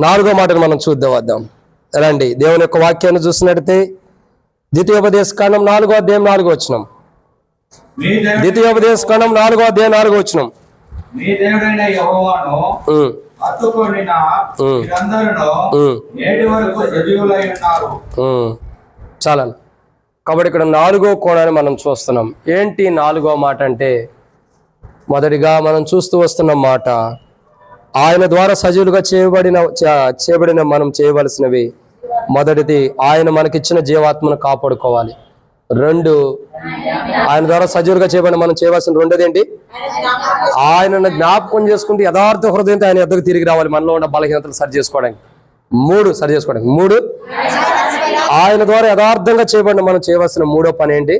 నాలుగో మాటను మనం వద్దాం రండి. దేవుని యొక్క వాక్యాన్ని చూసినట్టయితే ద్వితీయోపదేశకాండం 4వ అధ్యాయం 4వ వచనం. ద్వితీయోపదేశకాండం 4వ అధ్యాయం 4వ వచనం. చాలా. కాబట్టి ఇక్కడ 4వ కోణాన్ని మనం చూస్తున్నాం. ఏంటి 4వ మాట అంటే, మొదటిగా మనం చూస్తూ వస్తున్న మాట, ఆయన ద్వారా సజీవులుగా చేయబడిన మనం చేయవలసినవి. మొదటిది, ఆయన మనకిచ్చిన జీవాత్మను కాపాడుకోవాలి. 2, ఆయన ద్వారా సజీవులుగా చేయబడిన మనం చేయవలసిన రెండోది ఏంటి? ఆయనను జ్ఞాపకం చేసుకుంటూ యథార్థ హృదయంతో ఆయన ఎద్దకు తిరిగి రావాలి, మనలో ఉన్న బలహీనతలు సరి చేసుకోవడానికి. 3, ఆయన ద్వారా యథార్థంగా చేయబడిన మనం చేయవలసిన మూడో పని ఏంటి?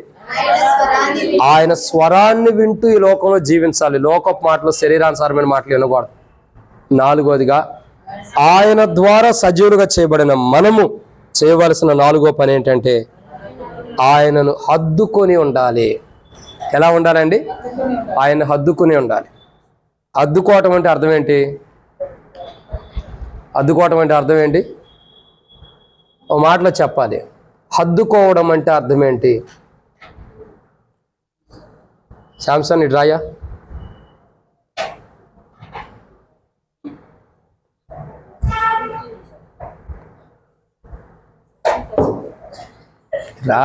ఆయన స్వరాన్ని వింటూ ఈ లోకంలో జీవించాలి. లోకపు మాటలు, శరీరానుసారమైన మాటలు వినకూడదు. 4వదిగా, ఆయన ద్వారా సజీవులుగా చేయబడిన మనము చేయవలసిన 4వ పని ఏంటంటే, ఆయనను హద్దుకొని ఉండాలి. ఎలా ఉండాలండి? ఆయన హద్దుకొని ఉండాలి. హద్దుకోవటం అంటే అర్థం ఏంటి? హద్దుకోవటం అంటే అర్థం ఏంటి? ఓ మాటలో చెప్పాలి. హద్దుకోవడం అంటే అర్థం ఏంటి? శాంసన్ ఇటు రాయా. రా.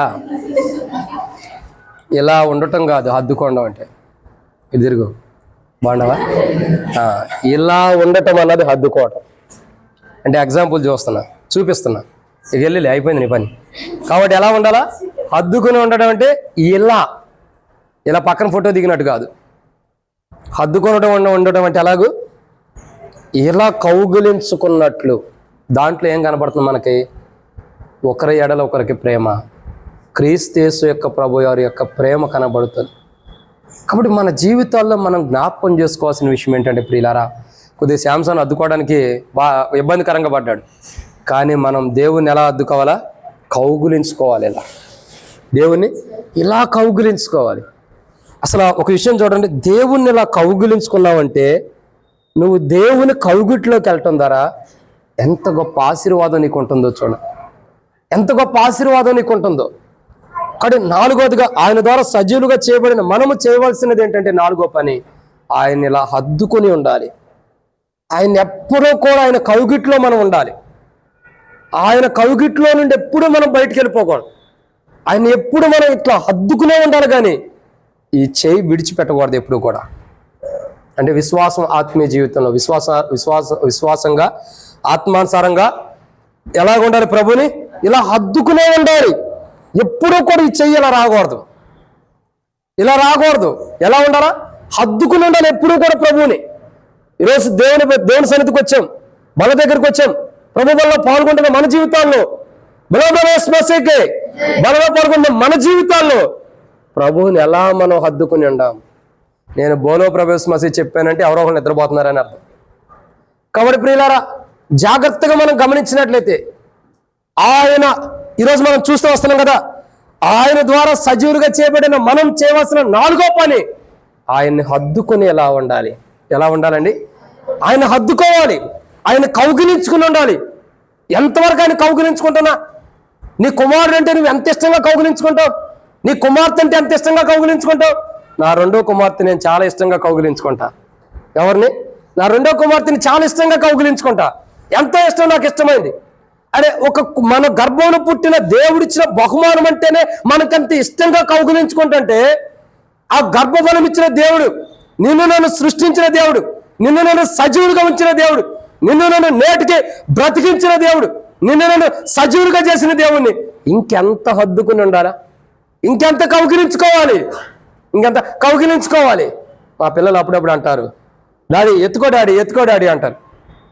ఇలా ఉండటం కాదు హద్దుకోవడం అంటే. ఇది తిరుగు బాగున్నావా? ఇలా ఉండటం అన్నది హద్దుకోవటం అంటే. ఎగ్జాంపుల్ చూపిస్తున్నా. ఇక వెళ్ళి అయిపోయింది నీ పని. కాబట్టి ఎలా ఉండాలా? హద్దుకుని ఉండటం అంటే ఇలా పక్కన ఫోటో దిగినట్టు కాదు. హద్దుకొనడం ఉండటం అంటే ఎలాగూ? ఇలా కౌగిలించుకున్నట్లు. దాంట్లో ఏం కనపడుతుంది మనకి? ఒకరి ఎడల ఒకరికి ప్రేమ, క్రీస్తు యొక్క ప్రభు వారి యొక్క ప్రేమ కనబడుతుంది. కాబట్టి మన జీవితాల్లో మనం జ్ఞాపకం చేసుకోవాల్సిన విషయం ఏంటంటే ప్రియులారా, కొద్దిగా శాంసన్ అద్దుకోవడానికి ఇబ్బందికరంగా పడ్డాడు. కానీ మనం దేవుణ్ణి ఎలా అద్దుకోవాలా? కౌగులించుకోవాలి. ఇలా దేవుణ్ణి ఇలా కౌగులించుకోవాలి. అసలు ఒక విషయం చూడండి, దేవుణ్ణి ఇలా కౌగులించుకున్నావంటే నువ్వు దేవుని కౌగిట్లోకి వెళ్ళటం ద్వారా ఎంత గొప్ప ఆశీర్వాదం నీకు ఉంటుందో చూడండి. ఎంత గొప్ప ఆశీర్వాదం నీకు ఉంటుందో. కాబట్టి 4వదిగా, ఆయన ద్వారా సజీవులుగా చేయబడిన మనము చేయవలసినది ఏంటంటే 4వ పని, ఆయన ఇలా హద్దుకొని ఉండాలి. ఆయన ఎప్పుడూ కూడా ఆయన కౌగిట్లో మనం ఉండాలి. ఆయన కౌగిట్లో నుండి ఎప్పుడూ మనం బయటికి వెళ్ళిపోకూడదు. ఆయన ఎప్పుడు మనం ఇట్లా హద్దుకునే ఉండాలి, కానీ ఈ చేయి విడిచిపెట్టకూడదు ఎప్పుడు కూడా. అంటే విశ్వాసం, ఆత్మీయ జీవితంలో విశ్వాసంగా ఆత్మానుసారంగా ఎలాగ ఉండాలి? ప్రభుని ఇలా హద్దుకునే ఉండాలి. ఎప్పుడూ కూడా ఈ చెయ్యి ఇలా రాకూడదు. ఎలా ఉండాలా? హద్దుకుని ఉండాలి ఎప్పుడూ కూడా ప్రభువుని. ఈరోజు దేవుని సన్నిధికి వచ్చాం, బల దగ్గరికి వచ్చాం, ప్రభు వల్ల పాల్గొంటున్న మన జీవితాల్లో, బలలో పాల్గొంటున్న మన జీవితాల్లో ప్రభువుని ఎలా మనం హద్దుకుని ఉండాం. నేను బోలో ప్రవేశ మసీద్ చెప్పానంటే ఎవరో ఒకరు నిద్రపోతున్నారని అర్థం. కాబట్టి ప్రియులారా, జాగ్రత్తగా మనం గమనించినట్లయితే, ఆయన ఈరోజు మనం చూస్తూ వస్తున్నాం కదా, ఆయన ద్వారా సజీవులుగా చేయబడిన మనం చేయవలసిన 4వ పని, ఆయన్ని హద్దుకొని ఎలా ఉండాలి. ఎలా ఉండాలండి? ఆయన హద్దుకోవాలి, ఆయన కౌగిలించుకుని ఉండాలి. ఎంతవరకు ఆయన కౌగిలించుకుంటున్నా? నీ కుమారుడు అంటే నువ్వు ఎంత ఇష్టంగా కౌగిలించుకుంటావు? నీ కుమార్తె అంటే ఎంత ఇష్టంగా కౌగిలించుకుంటావు? నా 2వ కుమార్తె నేను చాలా ఇష్టంగా కౌగిలించుకుంటా. ఎవరిని? నా 2వ కుమార్తెని చాలా ఇష్టంగా కౌగిలించుకుంటా. ఎంతో ఇష్టం, నాకు ఇష్టమైంది. అరే, మన గర్భంలో పుట్టిన దేవుడిచ్చిన బహుమానం అంటేనే మనకంత ఇష్టంగా కౌగిలించుకుంటుంటే, ఆ గర్భఫలం ఇచ్చిన దేవుడు, నిన్ను నన్ను సృష్టించిన దేవుడు, నిన్ను నన్ను సజీవులుగా ఉంచిన దేవుడు, నిన్ను నన్ను నేటికి బ్రతికించిన దేవుడు, నిన్ను నన్ను సజీవులుగా చేసిన దేవుణ్ణి ఇంకెంత హద్దుకుని ఉండాలా? ఇంకెంత కౌగిలించుకోవాలి. మా పిల్లలు అప్పుడప్పుడు అంటారు, డాడీ ఎత్తుకో డాడీ అంటారు.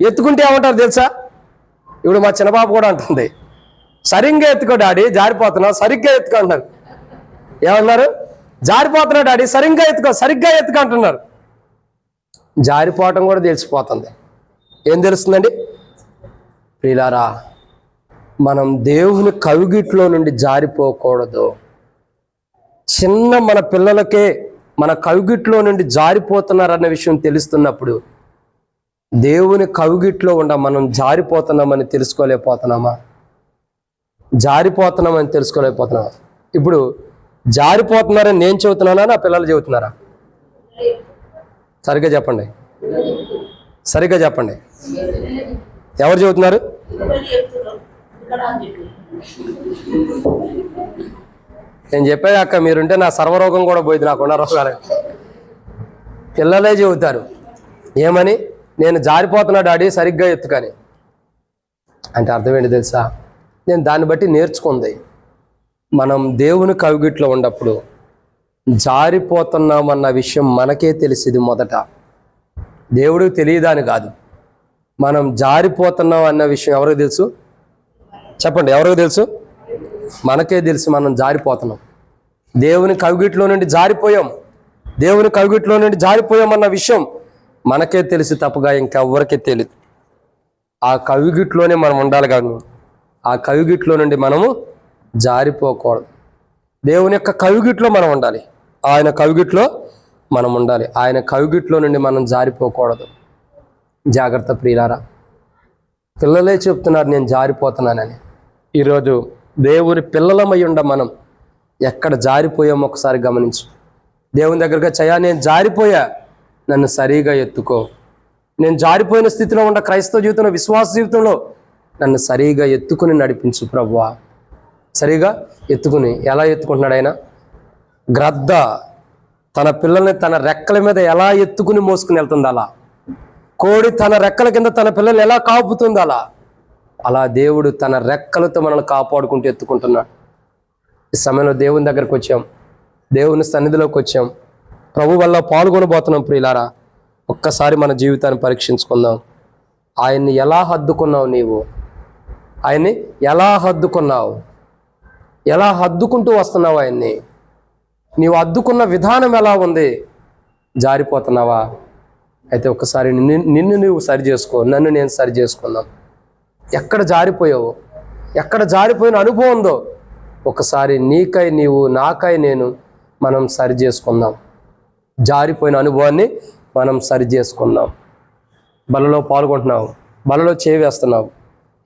ఎత్తుకుంటే ఏమంటారు తెలుసా? ఇప్పుడు మా చిన్నబాబు కూడా అంటుంది, సరిగ్గా ఎత్తుకో డాడీ, జారిపోతున్నావు, సరిగ్గా ఎత్తుకో అంటున్నారు. ఏమన్నారు? జారిపోతున్నా డాడీ, సరిగ్గా ఎత్తుకో అంటున్నారు. జారిపోవటం కూడా తెలిసిపోతుంది. ఏం తెలుస్తుందండి ప్రియులారా? మనం దేవుని కవిగిట్లో నుండి జారిపోకూడదు. మన పిల్లలకే మన కవిగిట్లో నుండి జారిపోతున్నారన్న విషయం తెలుస్తున్నప్పుడు దేవుని కవిగిట్లో మనం జారిపోతున్నామని తెలుసుకోలేకపోతున్నామా? జారిపోతున్నామని తెలుసుకోలేకపోతున్నామా? ఇప్పుడు జారిపోతున్నారని నేను చెబుతున్నానా, నా పిల్లలు చెబుతున్నారా? సరిగ్గా చెప్పండి, సరిగ్గా చెప్పండి. ఎవరు చెబుతున్నారు? నేను చెప్పాను అక్క, మీరుంటే నా సర్వరోగం కూడా పోయింది, నాకున్న రోగాలు. పిల్లలే చెబుతారు ఏమని? నేను జారిపోతున్నా డాడీ, సరిగ్గా ఎత్తుకని. అంటే అర్థం ఏంటి తెలుసా? నేను దాన్ని బట్టి నేర్చుకుంది. మనం దేవుని కవిగిట్లో ఉన్నప్పుడు జారిపోతున్నామన్న విషయం మనకే తెలిసింది. మొదట దేవుడికి తెలియదని కాదు, మనం జారిపోతున్నాం అన్న విషయం ఎవరికి తెలుసు? చెప్పండి, ఎవరికి తెలుసు? మనకే తెలుసు మనం జారిపోతున్నాం. దేవుని కవిగిట్లో నుండి జారిపోయాం, దేవుని కవిగిట్లో నుండి జారిపోయామన్న విషయం మనకే తెలిసి తప్పగా ఇంకెవ్వరికీ తెలియదు. ఆ కవిగిట్లోనే మనం ఉండాలి, కానీ ఆ కవిగిట్లో నుండి మనము జారిపోకూడదు. దేవుని యొక్క కవిగిట్లో మనం ఉండాలి, ఆయన కవిగిట్లో మనం ఉండాలి. ఆయన కవిగిట్లో నుండి మనం జారిపోకూడదు. జాగ్రత్త ప్రియులారా, పిల్లలే చెప్తున్నారు నేను జారిపోతున్నానని. ఈరోజు దేవుని పిల్లలమై ఉండ మనం ఎక్కడ జారిపోయామో ఒకసారి గమనించు. దేవుని దగ్గరగా చయ్యా, నేను జారిపోయా, నన్ను సరిగా ఎత్తుకో. నేను జారిపోయిన స్థితిలో ఉన్న క్రైస్తవ జీవితంలో, విశ్వాస జీవితంలో నన్ను సరిగా ఎత్తుకుని నడిపించు ప్రభువా. సరిగా ఎత్తుకుని. ఎలా ఎత్తుకుంటున్నాడు ఆయన? గ్రద్ద తన పిల్లల్ని తన రెక్కల మీద ఎలా ఎత్తుకుని మోసుకుని వెళ్తుంది, అలా కోడి తన రెక్కల కింద తన పిల్లల్ని ఎలా కాపుతుంది, అలా దేవుడు తన రెక్కలతో మనల్ని కాపాడుకుంటూ ఎత్తుకుంటున్నాడు. ఈ సమయంలో దేవుని దగ్గరకు వచ్చాం, దేవుని సన్నిధిలోకి వచ్చాం, ప్రభు వల్ల పాల్గొనబోతున్నాం. ప్రియులారా, ఒక్కసారి మన జీవితాన్ని పరీక్షించుకుందాం. ఆయన్ని ఎలా హద్దుకున్నావు నీవు? ఆయన్ని ఎలా హద్దుకున్నావు? ఎలా హద్దుకుంటూ వస్తున్నావు ఆయన్ని? నీవు హద్దుకున్న విధానం ఎలా ఉంది? జారిపోతున్నావా? అయితే ఒక్కసారి నిన్ను నువ్వు సరి చేసుకో, నన్ను నేను సరి చేసుకుందాం. ఎక్కడ జారిపోయావు, ఎక్కడ జారిపోయిన అనుభవం ఉందో ఒకసారి నీకై నీవు, నాకై నేను, మనం సరి చేసుకుందాం. జారిపోయిన అనుభవాన్ని మనం సరి చేసుకుందాం. బలలో పాల్గొంటున్నావు, బలలో చేవేస్తున్నావు,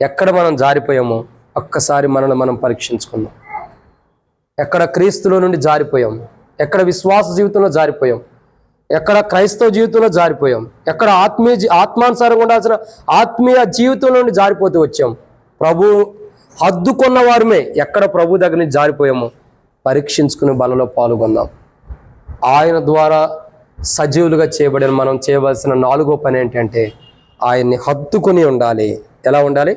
ఎక్కడ మనం జారిపోయామో ఒక్కసారి మనల్ని మనం పరీక్షించుకుందాం. ఎక్కడ క్రీస్తులో నుండి జారిపోయాం, ఎక్కడ విశ్వాస జీవితంలో జారిపోయాం, ఎక్కడ క్రైస్తవ జీవితంలో జారిపోయాం, ఎక్కడ ఆత్మానుసారంగా ఉండాల్సిన ఆత్మీయ జీవితంలో నుండి జారిపోతూ వచ్చాం. ప్రభు హద్దుకున్న వారమే ఎక్కడ ప్రభు దగ్గర నుంచి జారిపోయామో పరీక్షించుకుని బలలో పాల్గొందాం. ఆయన ద్వారా సజీవులుగా చేయబడిన మనం చేయవలసిన 4వ పని ఏంటంటే ఆయన్ని హద్దుకొని ఉండాలి. ఎలా ఉండాలి?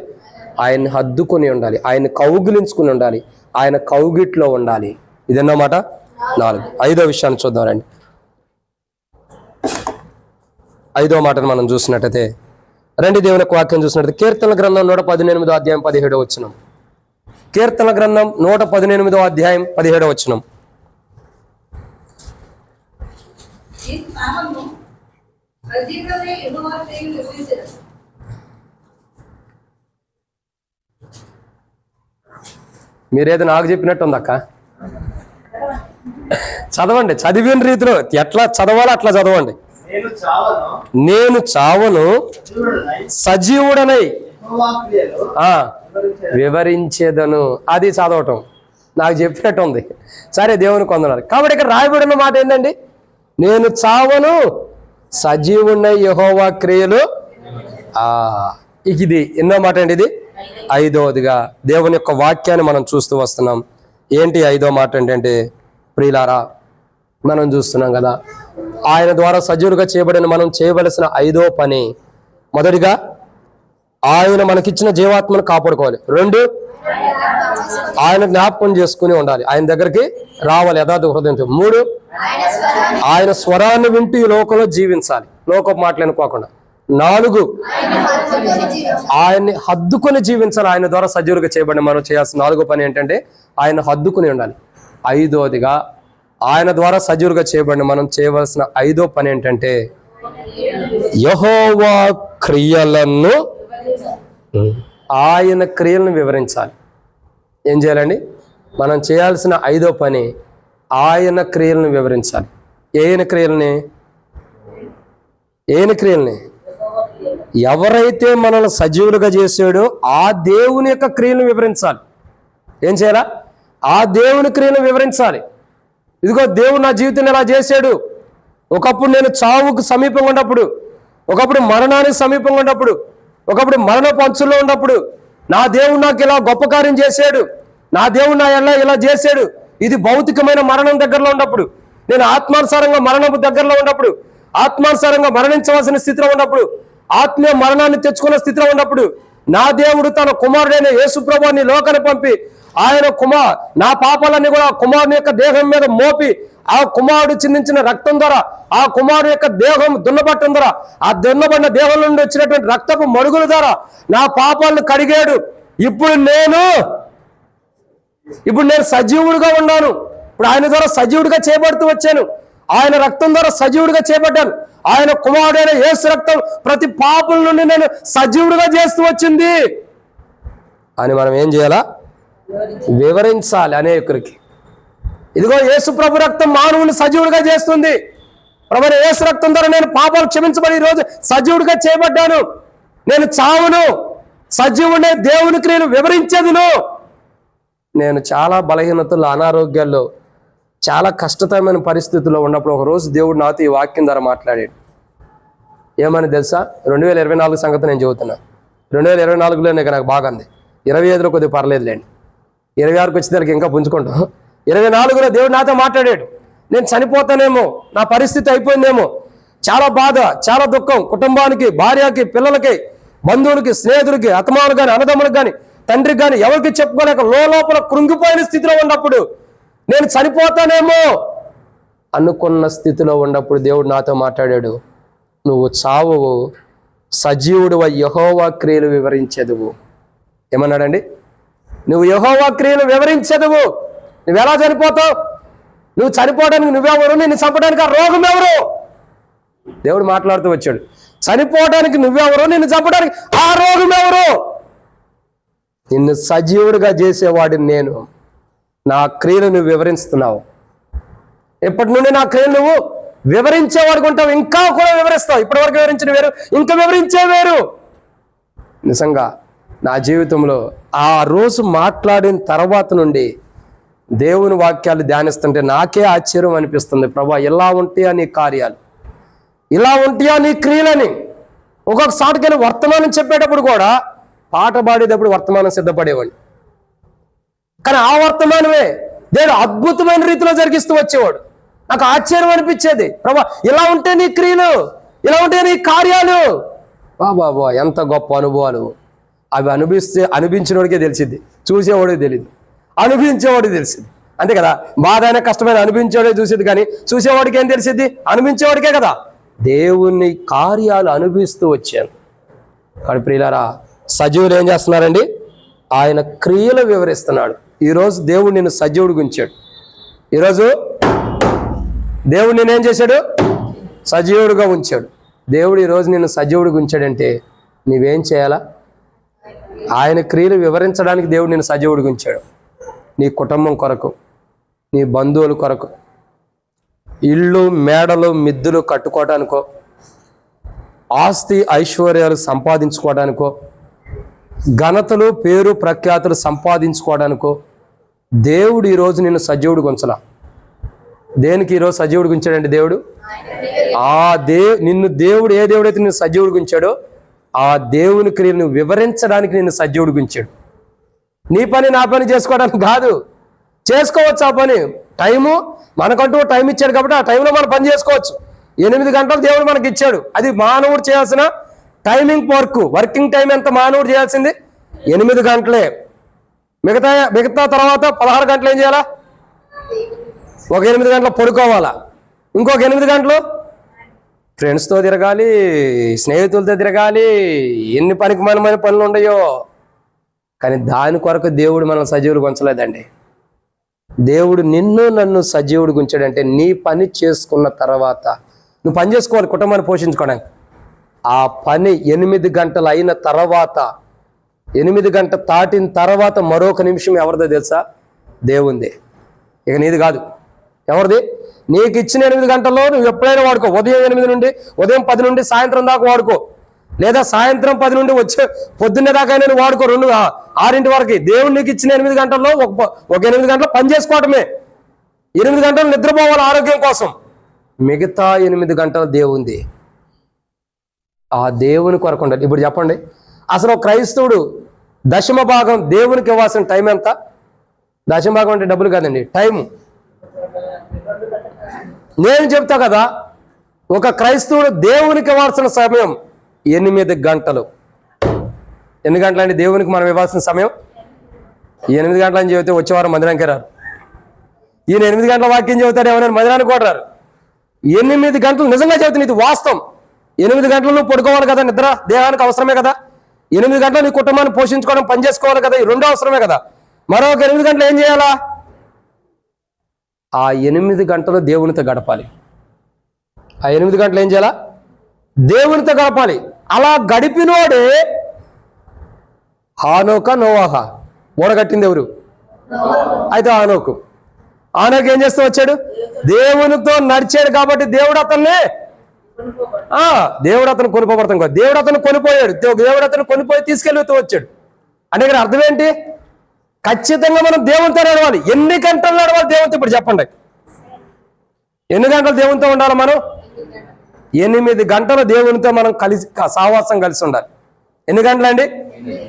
ఆయన్ని హద్దుకొని ఉండాలి, ఆయన్ని కౌగిలించుకుని ఉండాలి, ఆయన కౌగిట్లో ఉండాలి. ఇదన్నమాట 4. 5వ విషయాన్ని చూద్దాం రండి. 5వ మాటను మనం చూసినట్టయితే రండి, దేవుని యొక్క వాక్యం చూసినట్టయితే కీర్తనల గ్రంథం 118వ అధ్యాయం 17వ వచనం. కీర్తనల గ్రంథం 118వ అధ్యాయం 17వ వచనం. మీరేదో నాకు చెప్పినట్టు ఉంది అక్క. చదవండి, చదివిన రీతిలో ఎట్లా చదవాలో అట్లా చదవండి. నేను చావను, సజీవుడనై వివరించేదను. అది చదవటం నాకు చెప్పినట్టు ఉంది. సరే, దేవుని కొందనాలు. కాబట్టి ఇక్కడ రాయబడిన మాట ఏంటండి? నేను చావను, సజీవుడనై యెహోవా క్రియలు. ఇది ఎన్నో మాట అండి? ఇది 5వదిగా దేవుని యొక్క వాక్యాన్ని మనం చూస్తూ వస్తున్నాం. ఏంటి 5వ మాట ఏంటంటే ప్రియులారా, మనం చూస్తున్నాం కదా, ఆయన ద్వారా సజీవులుగా చేయబడిన మనం చేయవలసిన 5వ పని, మొదటిగా ఆయన మనకిచ్చిన జీవాత్మను కాపాడుకోవాలి. 2, ఆయన జ్ఞాపకం చేసుకుని ఉండాలి, ఆయన దగ్గరికి రావాలి యథార్థ హృదయంతో. 3, ఆయన స్వరాన్ని వింటూ ఈ లోకంలో జీవించాలి, లోకపు మాటలు అనుకోకుండా. 4, ఆయన్ని హద్దుకొని జీవించాలి. ఆయన ద్వారా సజీవులుగా చేయబడిన మనం చేయాల్సిన 4వ పని ఏంటంటే ఆయన హద్దుకొని ఉండాలి. 5వదిగా ఆయన ద్వారా సజీవులుగా చేయబడిన మనం చేయవలసిన 5వ పని ఏంటంటే యెహోవా క్రియలను, ఆయన క్రియలను వివరించాలి. ఏం చేయాలండి? మనం చేయాల్సిన 5వ పని ఆయన క్రియలను వివరించాలి. ఏయన క్రియల్ని? ఎవరైతే మనల్ని సజీవులుగా చేశాడో ఆ దేవుని యొక్క క్రియలను వివరించాలి. ఏం చేయాలా? ఆ దేవుని క్రియలను వివరించాలి. ఇదిగో దేవుడు నా జీవితాన్ని ఎలా చేశాడు, ఒకప్పుడు నేను చావుకు సమీపంగా ఉన్నప్పుడు, ఒకప్పుడు మరణానికి సమీపంగా ఉన్నప్పుడు, ఒకప్పుడు మరణ పంచుల్లో ఉన్నప్పుడు నా దేవుడు నాకు ఇలా గొప్ప కార్యం చేశాడు, నా దేవుడు నా ఇలా చేశాడు. ఇది భౌతికమైన మరణం దగ్గరలో ఉన్నప్పుడు, నేను ఆత్మానుసారంగా మరణం దగ్గరలో ఉన్నప్పుడు, ఆత్మానుసారంగా మరణించవలసిన స్థితిలో ఉన్నప్పుడు, ఆత్మీయ మరణాన్ని తెచ్చుకున్న స్థితిలో ఉన్నప్పుడు నా దేవుడు తన కుమారుడైన యేసు ప్రభువుని లోకాన్ని పంపి ఆయన నా పాపాలన్నీ కూడా కుమారుని యొక్క దేహం మీద మోపి ఆ కుమారుడు చిందించిన రక్తం ద్వారా, ఆ కుమారుడు యొక్క దేహం దున్నబట్టం ద్వారా, ఆ దున్నబడిన దేహం నుండి వచ్చినటువంటి రక్తపు మడుగుల ద్వారా నా పాపాలను కడిగాడు. ఇప్పుడు నేను సజీవుడిగా ఉన్నాను. ఇప్పుడు ఆయన ద్వారా సజీవుడిగా చేపడుతూ వచ్చాను. ఆయన రక్తం ద్వారా సజీవుడిగా చేపట్టాను. ఆయన కుమారుడైన యేసు రక్తం ప్రతి పాపల నుండి నేను సజీవుడిగా చేస్తూ వచ్చింది అని మనం ఏం చేయాలా? వివరించాలి అనేకురికి. ఇదిగో యేసు ప్రభు రక్తం మానవుని సజీవుడిగా చేస్తుంది. ప్రభు యేసు రక్తం ద్వారా నేను పాపాలు క్షమించబడి ఈరోజు సజీవుడిగా చేయబడ్డాను. నేను చావును, సజీవుడే దేవుని క్రియను వివరించేదిను. నేను చాలా బలహీనతలు, అనారోగ్యాల్లో, చాలా కష్టతరమైన పరిస్థితుల్లో ఉన్నప్పుడు ఒకరోజు దేవుడు నాతో ఈ వాక్యం ద్వారా మాట్లాడాడు. ఏమని తెలుసా? 2024 సంగతి నేను చెబుతున్నా. 2024లో నాకు బాగా ఉంది. 25లో కొద్దిగా పర్లేదులేండి, 26కి వచ్చేదానికి ఇంకా పుంజుకుంటాం. 24లో దేవుడు నాతో మాట్లాడాడు. నేను చనిపోతానేమో, నా పరిస్థితి అయిపోయిందేమో, చాలా బాధ, చాలా దుఃఖం, కుటుంబానికి, భార్యకి, పిల్లలకి, బంధువులకి, స్నేహితులకి, అత్తమానులకు కానీ, అన్నదమ్ములకు కానీ, తండ్రికి కానీ ఎవరికి చెప్పుకోలేక లోపల కృంగిపోయిన స్థితిలో ఉన్నప్పుడు, నేను చనిపోతానేమో అనుకున్న స్థితిలో ఉన్నప్పుడు దేవుడు నాతో మాట్లాడాడు. నువ్వు చావవు, సజీవుడు యెహోవా క్రియలు వివరించెదవు. ఏమన్నాడండి? నువ్వు యెహోవా క్రియలు వివరించెదవు. నువ్వు ఎలా చనిపోతావు? నువ్వు చనిపోవడానికి నువ్వెవరు? నిన్ను చంపడానికి ఆ రోగం ఎవరు? దేవుడు మాట్లాడుతూ వచ్చాడు. చనిపోవడానికి నువ్వెవరు? నిన్ను చంపడానికి ఆ రోగం ఎవరు? నిన్ను సజీవుడిగా చేసేవాడిని నేను. నా క్రియలు నువ్వు వివరిస్తున్నావు. ఎప్పటి నుండి నా క్రియలు నువ్వు వివరించేవాడుకు ఉంటావు. ఇంకా కూడా వివరిస్తావు. ఇప్పటివరకు వివరించిన వేరు, ఇంకా వివరించే వేరు. నిజంగా నా జీవితంలో ఆ రోజు మాట్లాడిన తర్వాత నుండి దేవుని వాక్యాలు ధ్యానిస్తుంటే నాకే ఆశ్చర్యం అనిపిస్తుంది. ప్రభా, ఇలా ఉంటాయా నీ కార్యాలు, ఇలా ఉంటాయా నీ క్రియలని. ఒక్కొక్కసారికైనా వర్తమానం చెప్పేటప్పుడు కూడా పాట పాడేటప్పుడు వర్తమానం సిద్ధపడేవాడిని. కానీ ఆ వర్తమానమే దేవుడు అద్భుతమైన రీతిలో జరిగిస్తూ వచ్చేవాడు. నాకు ఆశ్చర్యం అనిపించేది. ప్రభా, ఇలా ఉంటే నీ క్రియలు, ఇలా ఉంటే నీ కార్యాలు. బాబా, ఎంత గొప్ప అనుభవాలు. అవి అనిపించినోడికే తెలిసింది, చూసేవాడికి తెలియదు. అనుభవించేవాడికి తెలిసింది, అంతే కదా. బాధ అయినా కష్టమైన అనిపించేవాడికి చూసేది, కానీ చూసేవాడికి ఏం తెలిసింది? అనిపించేవాడికే కదా. దేవుని కార్యాలు అనుభవిస్తూ వచ్చాను. కానీ ప్రియులారా, సజీవులు ఏం చేస్తున్నారండి? ఆయన క్రియలు వివరిస్తున్నాడు. ఈరోజు దేవుడు నిన్ను సజీవుడిగా ఉంచాడు. ఈరోజు దేవుడు నేనేం చేశాడు? సజీవుడిగా ఉంచాడు. దేవుడు ఈరోజు నిన్ను సజీవుడిగా ఉంచాడంటే నీవేం చేయాలా? ఆయన క్రియలు వివరించడానికి దేవుడు నిన్ను సజీవుడిగా ఉంచాడు. నీ కుటుంబం కొరకు, నీ బంధువుల కొరకు, ఇళ్ళు, మేడలు, మిద్దులు కట్టుకోవడానికో, ఆస్తి ఐశ్వర్యాలు సంపాదించుకోవడానికో, ఘనతలు, పేరు, ప్రఖ్యాతులు సంపాదించుకోవడానికో దేవుడు ఈరోజు నిన్ను సజీవుడిగా ఉంచలా. దేనికి ఈరోజు సజీవుడిగా ఉంచాడండి దేవుడు? నిన్ను దేవుడు ఏ దేవుడైతే నిన్ను సజీవుడిగా ఉంచాడో ఆ దేవుని క్రియలను వివరించడానికి నిన్ను సజీవుడిగా ఉంచాడు. నీ పని నా పని చేసుకోవడానికి కాదు. చేసుకోవచ్చు ఆ పని. టైము మనకంటూ టైం ఇచ్చాడు కాబట్టి ఆ టైంలో మనం పని చేసుకోవచ్చు. 8 గంటలు దేవుడు మనకి ఇచ్చాడు. అది మానవుడు చేయాల్సిన టైమింగ్ వర్కింగ్ టైం ఎంత? మానవుడు చేయాల్సింది 8 గంటలే. మిగతా తర్వాత 16 గంటలు ఏం చేయాలా? ఒక 8 గంటలు పడుకోవాలా, ఇంకొక 8 గంటలు ఫ్రెండ్స్తో తిరగాలి, స్నేహితులతో తిరగాలి. ఎన్ని పనికిమాలిన పనులు ఉన్నాయో. కానీ దాని కొరకు దేవుడు మనల్ని సజీవుడిగా ఉంచలేదండి. దేవుడు నిన్ను నన్ను సజీవుడిగా ఉంచాడంటే నీ పని చేసుకున్న తర్వాత నువ్వు పని చేసుకోవాలి కుటుంబాన్ని పోషించుకోవడానికి. ఆ పని 8 గంటలు అయిన తర్వాత, 8 గంట దాటిన తర్వాత మరొక నిమిషం ఎవరిదో తెలుసా? దేవుంది. ఇక నీది కాదు. ఎవరిది? నీకు ఇచ్చిన 8 గంటల్లో నువ్వు ఎప్పుడైనా వాడుకో. ఉదయం 8 నుండి ఉదయం 10 నుండి సాయంత్రం దాకా వాడుకో. లేదా సాయంత్రం 10 నుండి వచ్చే పొద్దున్నే దాకా నేను వాడుకో 6 వరకు. దేవుడు నీకు ఇచ్చిన 8 గంటల్లో ఒక 8 గంటలు పని చేసుకోవటమే. 8 గంటలు నిద్రపోవాలి ఆరోగ్యం కోసం. మిగతా 8 గంటలు దేవుంది. ఆ దేవుని కొరకు ఉండాలి. ఇప్పుడు చెప్పండి, అసలు ఒక క్రైస్తవుడు దశమ భాగం దేవునికి ఇవ్వాల్సిన టైం ఎంత? దశమ భాగం అంటే డబ్బులు కాదండి, టైము. నేను చెప్తా కదా, ఒక క్రైస్తవుడు దేవునికి ఇవ్వాల్సిన సమయం 8 గంటలు. ఎన్ని గంటలండి దేవునికి మనం ఇవ్వాల్సిన సమయం? 8 గంటలని చెబితే వచ్చేవారు మందిరానికి రారు. ఈయన 8 గంటల వాక్యం చెబుతాడు, ఏమైనా మందిరానికి కూడా రారు. 8 గంటలు నిజంగా చెబుతుంది, ఇది వాస్తవం. 8 గంటలు నువ్వు పడుకోవాలి కదా, నిద్ర దేహానికి అవసరమే కదా. 8 గంటలు నీ కుటుంబాన్ని పోషించుకోవడం, పని చేసుకోవాలి కదా, ఈ 2 అవసరమే కదా. మరొక 8 గంటలు ఏం చేయాలా? ఆ 8 గంటలు దేవునితో గడపాలి. ఆ 8 గంటలు ఏం చేయాలా? దేవునితో గడపాలి. అలా గడిపినోడే హానోక నోవాహ. ఓడగట్టింది ఎవరు? అయితే ఆనోకు ఏం చేస్తూ వచ్చాడు? దేవునితో నడిచాడు కాబట్టి దేవుడు అతన్ని కొనుక్కోబడతాం కదా. దేవుడు అతను కొనిపోయాడు. దేవుడు అతను కొనిపోయి తీసుకెళ్తూ వచ్చాడు. అంటే ఇక్కడ అర్థం ఏంటి? ఖచ్చితంగా మనం దేవునితో నడవాలి. ఎన్ని గంటలు నడవాలి దేవునితో? ఇప్పుడు చెప్పండి, ఎన్ని గంటలు దేవునితో ఉండాలి మనం? 8 గంటలు దేవునితో మనం సావాసం కలిసి ఉండాలి. ఎన్ని గంటలు అండి?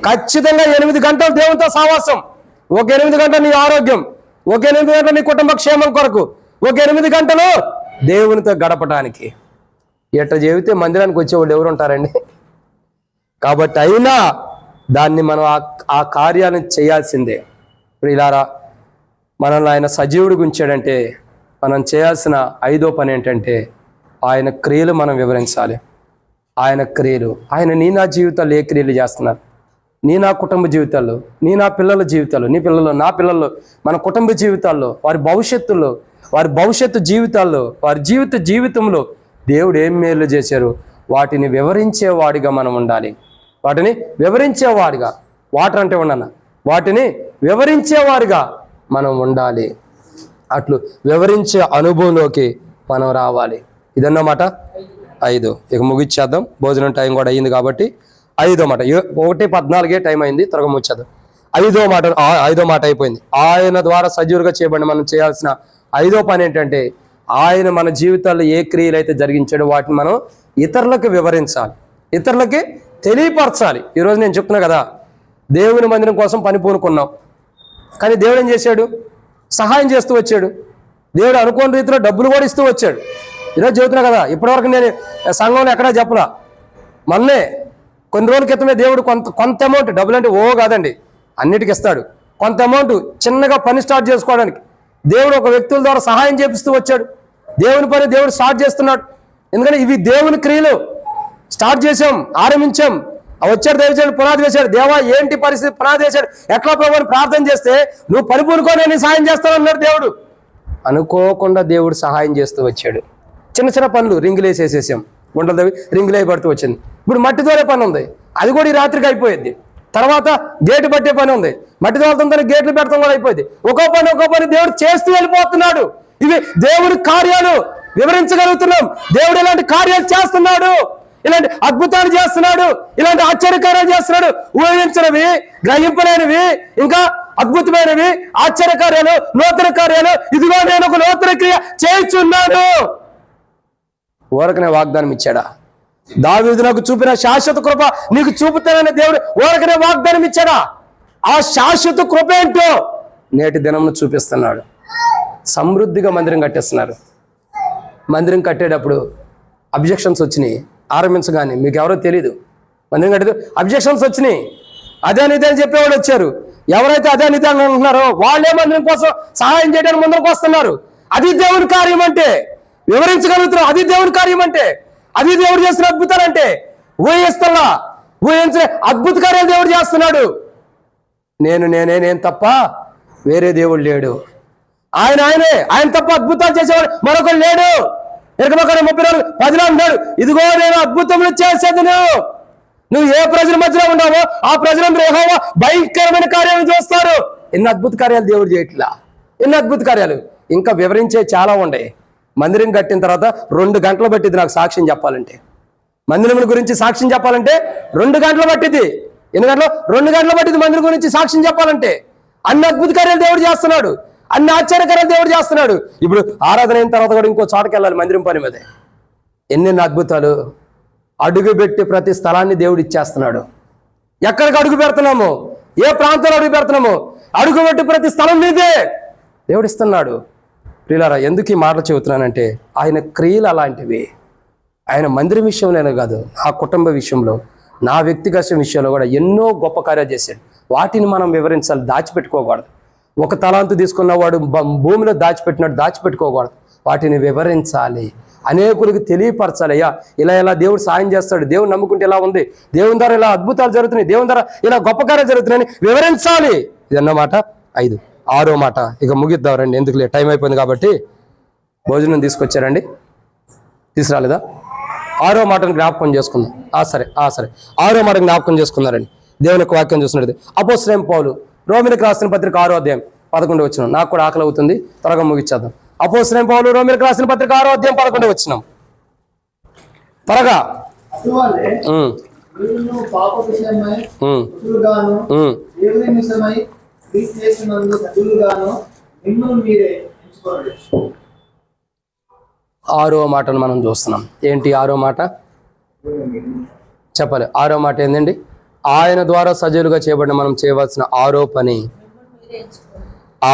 ఖచ్చితంగా 8 గంటలు దేవునితో సావాసం. ఒక 8 గంటలు నీ ఆరోగ్యం, ఒక 8 గంటలు నీ కుటుంబ క్షేమం కొరకు, ఒక 8 గంటలు దేవునితో గడపడానికి. ఎట్లా చెబితే మందిరానికి వచ్చేవాళ్ళు ఎవరు ఉంటారండి? కాబట్టి అయినా దాన్ని మనం ఆ కార్యాలను చేయాల్సిందే. ఇప్పుడు ఇలారా మనల్ని ఆయన సజీవుడిగా ఉంచాడంటే మనం చేయాల్సిన 5వ పని ఏంటంటే ఆయన క్రియలు మనం వివరించాలి. ఆయన క్రియలు, ఆయన నీ నా జీవితాల్లో ఏ క్రియలు చేస్తున్నారు, నీ నా కుటుంబ జీవితాల్లో, నీ నా పిల్లల జీవితాల్లో, నీ పిల్లలు నా పిల్లల్లో, మన కుటుంబ జీవితాల్లో, వారి భవిష్యత్తులో, వారి భవిష్యత్తు జీవితాల్లో, వారి జీవితంలో దేవుడు ఏం మేలు చేశారు వాటిని వివరించేవాడిగా మనం ఉండాలి. వాటిని వివరించేవాడిగా, వాటర్ అంటే ఉండన్నా, వాటిని వివరించేవాడిగా మనం ఉండాలి. అట్లు వివరించే అనుభవంలోకి మనం రావాలి. ఇదన్నమాట 5. ఇక ముగిచ్చేద్దాం, భోజనం టైం కూడా అయ్యింది కాబట్టి 5వ మాట. 1:14 టైం అయింది, త్వరగా ముగిచ్చేద్దాం. 5వ మాట అయిపోయింది. ఆయన ద్వారా సజీవులుగా చేయబడి మనం చేయాల్సిన 5వ పని ఏంటంటే ఆయన మన జీవితాల్లో ఏ క్రియలు అయితే జరిగించాడో వాటిని మనం ఇతరులకు వివరించాలి, ఇతరులకి తెలియపరచాలి. ఈరోజు నేను చెప్తున్నా కదా, దేవుని మందిరం కోసం పని పూనుకున్నాం, కానీ దేవుడు ఏం చేశాడు? సహాయం చేస్తూ వచ్చాడు. దేవుడు అనుకోని రీతిలో డబ్బులు కూడా ఇస్తూ వచ్చాడు. ఈరోజు చెబుతున్నా కదా, ఇప్పటివరకు నేను సంఘంలో ఎక్కడా చెప్పలా. మొన్నే కొన్ని రోజుల క్రితమే దేవుడు కొంత అమౌంట్, డబ్బులు అంటే కాదండి, అన్నిటికి ఇస్తాడు. కొంత అమౌంట్ చిన్నగా పని స్టార్ట్ చేసుకోవడానికి దేవుడు ఒక వ్యక్తుల ద్వారా సహాయం చేపిస్తూ వచ్చాడు. దేవుని పని దేవుడు స్టార్ట్ చేస్తున్నాడు. ఎందుకంటే ఇవి దేవుని క్రియలు. స్టార్ట్ చేసాం, ఆరంభించాం, వచ్చాడు దైవజనుడు పునాది వేశాడు. దేవా ఏంటి పరిస్థితి? పునాది వేశాడు. ఎట్లా ప్రభువుని ప్రార్థన చేస్తే నువ్వు పని పూనుకో, నేను సహాయం చేస్తానన్నాడు దేవుడు. అనుకోకుండా దేవుడు సహాయం చేస్తూ వచ్చాడు. చిన్న చిన్న పనులు, రింగులు వేసేసేసాం, గుంటలు తవ్వి రింగులు వేయబడుతూ వచ్చింది. ఇప్పుడు మట్టి తోలే పని ఉంది, అది కూడా ఈ రాత్రికి అయిపోయింది. తర్వాత గేటు పట్టే పని ఉంది, మట్టి తోలతంతో గేట్లు పెడతాం కూడా అయిపోయింది. ఒక్కో పని దేవుడు చేస్తూ వెళ్ళిపోతున్నాడు. ఇవి దేవుడి కార్యాలు వివరించగలుగుతున్నాం. దేవుడు ఇలాంటి కార్యాలు చేస్తున్నాడు, ఇలాంటి అద్భుతాలు చేస్తున్నాడు, ఇలాంటి ఆశ్చర్యకార్యాలు చేస్తున్నాడు. ఊహించినవి, గ్రహింపలేనివి, ఇంకా అద్భుతమైనవి, ఆశ్చర్యకార్యాలు, నూతన కార్యాలు. ఇదిగో నేను ఒక నూతన క్రియ చేయుచున్నాను. ఊరకనే వాగ్దానం ఇచ్చాడా? దావీదు నాకు చూపిన శాశ్వత కృప నీకు చూపుతానని దేవుడు ఊరకనే వాగ్దానం ఇచ్చాడా? ఆ శాశ్వత కృప ఏంటో నేటి దినంను చూపిస్తున్నాడు. సమృద్ధిగా మందిరం కట్టేస్తున్నారు. మందిరం కట్టేటప్పుడు అబ్జెక్షన్స్ వచ్చినాయి. ఆరంభించగానే మీకు ఎవరో తెలీదు, మందిరం కట్టేది అబ్జెక్షన్స్ వచ్చినాయి. అదే నిధి అని చెప్పేవాళ్ళు వచ్చారు. ఎవరైతే అదే నిధి అని అంటున్నారో వాళ్ళే మందిరం కోసం సహాయం చేయడానికి ముందరకు వస్తున్నారు. అది దేవుని కార్యం అంటే, వివరించగలుగుతున్నారు. అది దేవుని కార్యం అంటే, అది దేవుడు చేస్తున్న అద్భుతాలు అంటే. ఊహించిన అద్భుత కార్యాలు దేవుడు చేస్తున్నాడు. నేను తప్ప వేరే దేవుడు లేడు. ఆయన తప్ప అద్భుతాలు చేసేవాడు మరొకరు లేడు. 34 ఉన్నాడు. ఇదిగో నేను అద్భుతములు చేసేది. నువ్వు ఏ ప్రజల మధ్యలో ఉన్నావో ఆ ప్రజలందరూ యెహోవా భయంకరమైన కార్యాలు చేస్తారు. ఎన్ని అద్భుత కార్యాలు దేవుడు చేయట్లా, ఎన్ని అద్భుత కార్యాలు. ఇంకా వివరించే చాలా ఉన్నాయి. మందిరం కట్టిన తర్వాత 2 గంటలు పట్టింది నాకు సాక్ష్యం చెప్పాలంటే. మందిరం గురించి సాక్ష్యం చెప్పాలంటే 2 గంటలు పట్టింది. ఎన్ని గంటలు? 2 గంటలు పట్టింది మందిరం గురించి సాక్ష్యం చెప్పాలంటే. అన్ని అద్భుత కార్యాలు దేవుడు చేస్తున్నాడు, అన్ని ఆశ్చర్యకార్యాలు దేవుడు చేస్తున్నాడు. ఇప్పుడు ఆరాధన అయిన తర్వాత కూడా ఇంకో చోటకి వెళ్ళాలి మందిరం పని మీదే. ఎన్నెన్ని అద్భుతాలు! అడుగు పెట్టి ప్రతి స్థలాన్ని దేవుడు ఇచ్చేస్తున్నాడు. ఎక్కడికి అడుగు పెడుతున్నామో, ఏ ప్రాంతంలో అడుగు పెడుతున్నామో, అడుగు పెట్టి ప్రతి స్థలం మీదే దేవుడు ఇస్తున్నాడు. ప్రియులారా, ఎందుకు ఈ మాటలు చెబుతున్నానంటే ఆయన క్రియలు అలాంటివి. ఆయన మందిరం విషయంలోనే కాదు, నా కుటుంబ విషయంలో, నా వ్యక్తిగత విషయంలో కూడా ఎన్నో గొప్ప కార్యాలు చేశాడు. వాటిని మనం వివరించాలి, దాచిపెట్టుకోకూడదు. ఒక తలాంతు తీసుకున్నవాడు భూమిలో దాచిపెట్టుకోకూడదు. వాటిని వివరించాలి, అనేకులకు తెలియపరచాలి. అయ్యా ఇలా ఇలా దేవుడు సాయం చేస్తాడు, దేవుడు నమ్ముకుంటే ఇలా ఉంది, దేవుని ద్వారా ఇలా అద్భుతాలు జరుగుతున్నాయి, దేవుని ద్వారా ఇలా గొప్ప కార్యాలు జరుగుతున్నాయని వివరించాలి. ఇదన్నమాట 5. 6వ మాట ఇక ముగిద్దాం రండి, ఎందుకు టైం అయిపోయింది కాబట్టి. భోజనం తీసుకొచ్చారండి, తీసుకురాలేదా? 6వ మాటను జ్ఞాపకం చేసుకుందాం. సరే 6వ మాట జ్ఞాపకం చేసుకున్నారండి. దేవుని యొక్క వాక్యం చూస్తున్నది అపోస్తలుడైన పౌలు రోమీయులకు రాసిన పత్రిక 6వ అధ్యాయం 11వ వచనం. నాకు కూడా ఆకలి అవుతుంది, త్వరగా ముగిచ్చేద్దాం. అపోస్తలుడైన పౌలు రోమీయులకు రాసిన పత్రిక 6వ అధ్యాయం 11వ వచనం. త్వరగా. ఆరో మాటను మనం చూస్తున్నాం. ఏంటి 6వ మాట? చెప్పాలి. 6వ మాట ఏంటండి? ఆయన ద్వారా సజీవులుగా చేయబడిన మనం చేయవలసిన 6వ పని.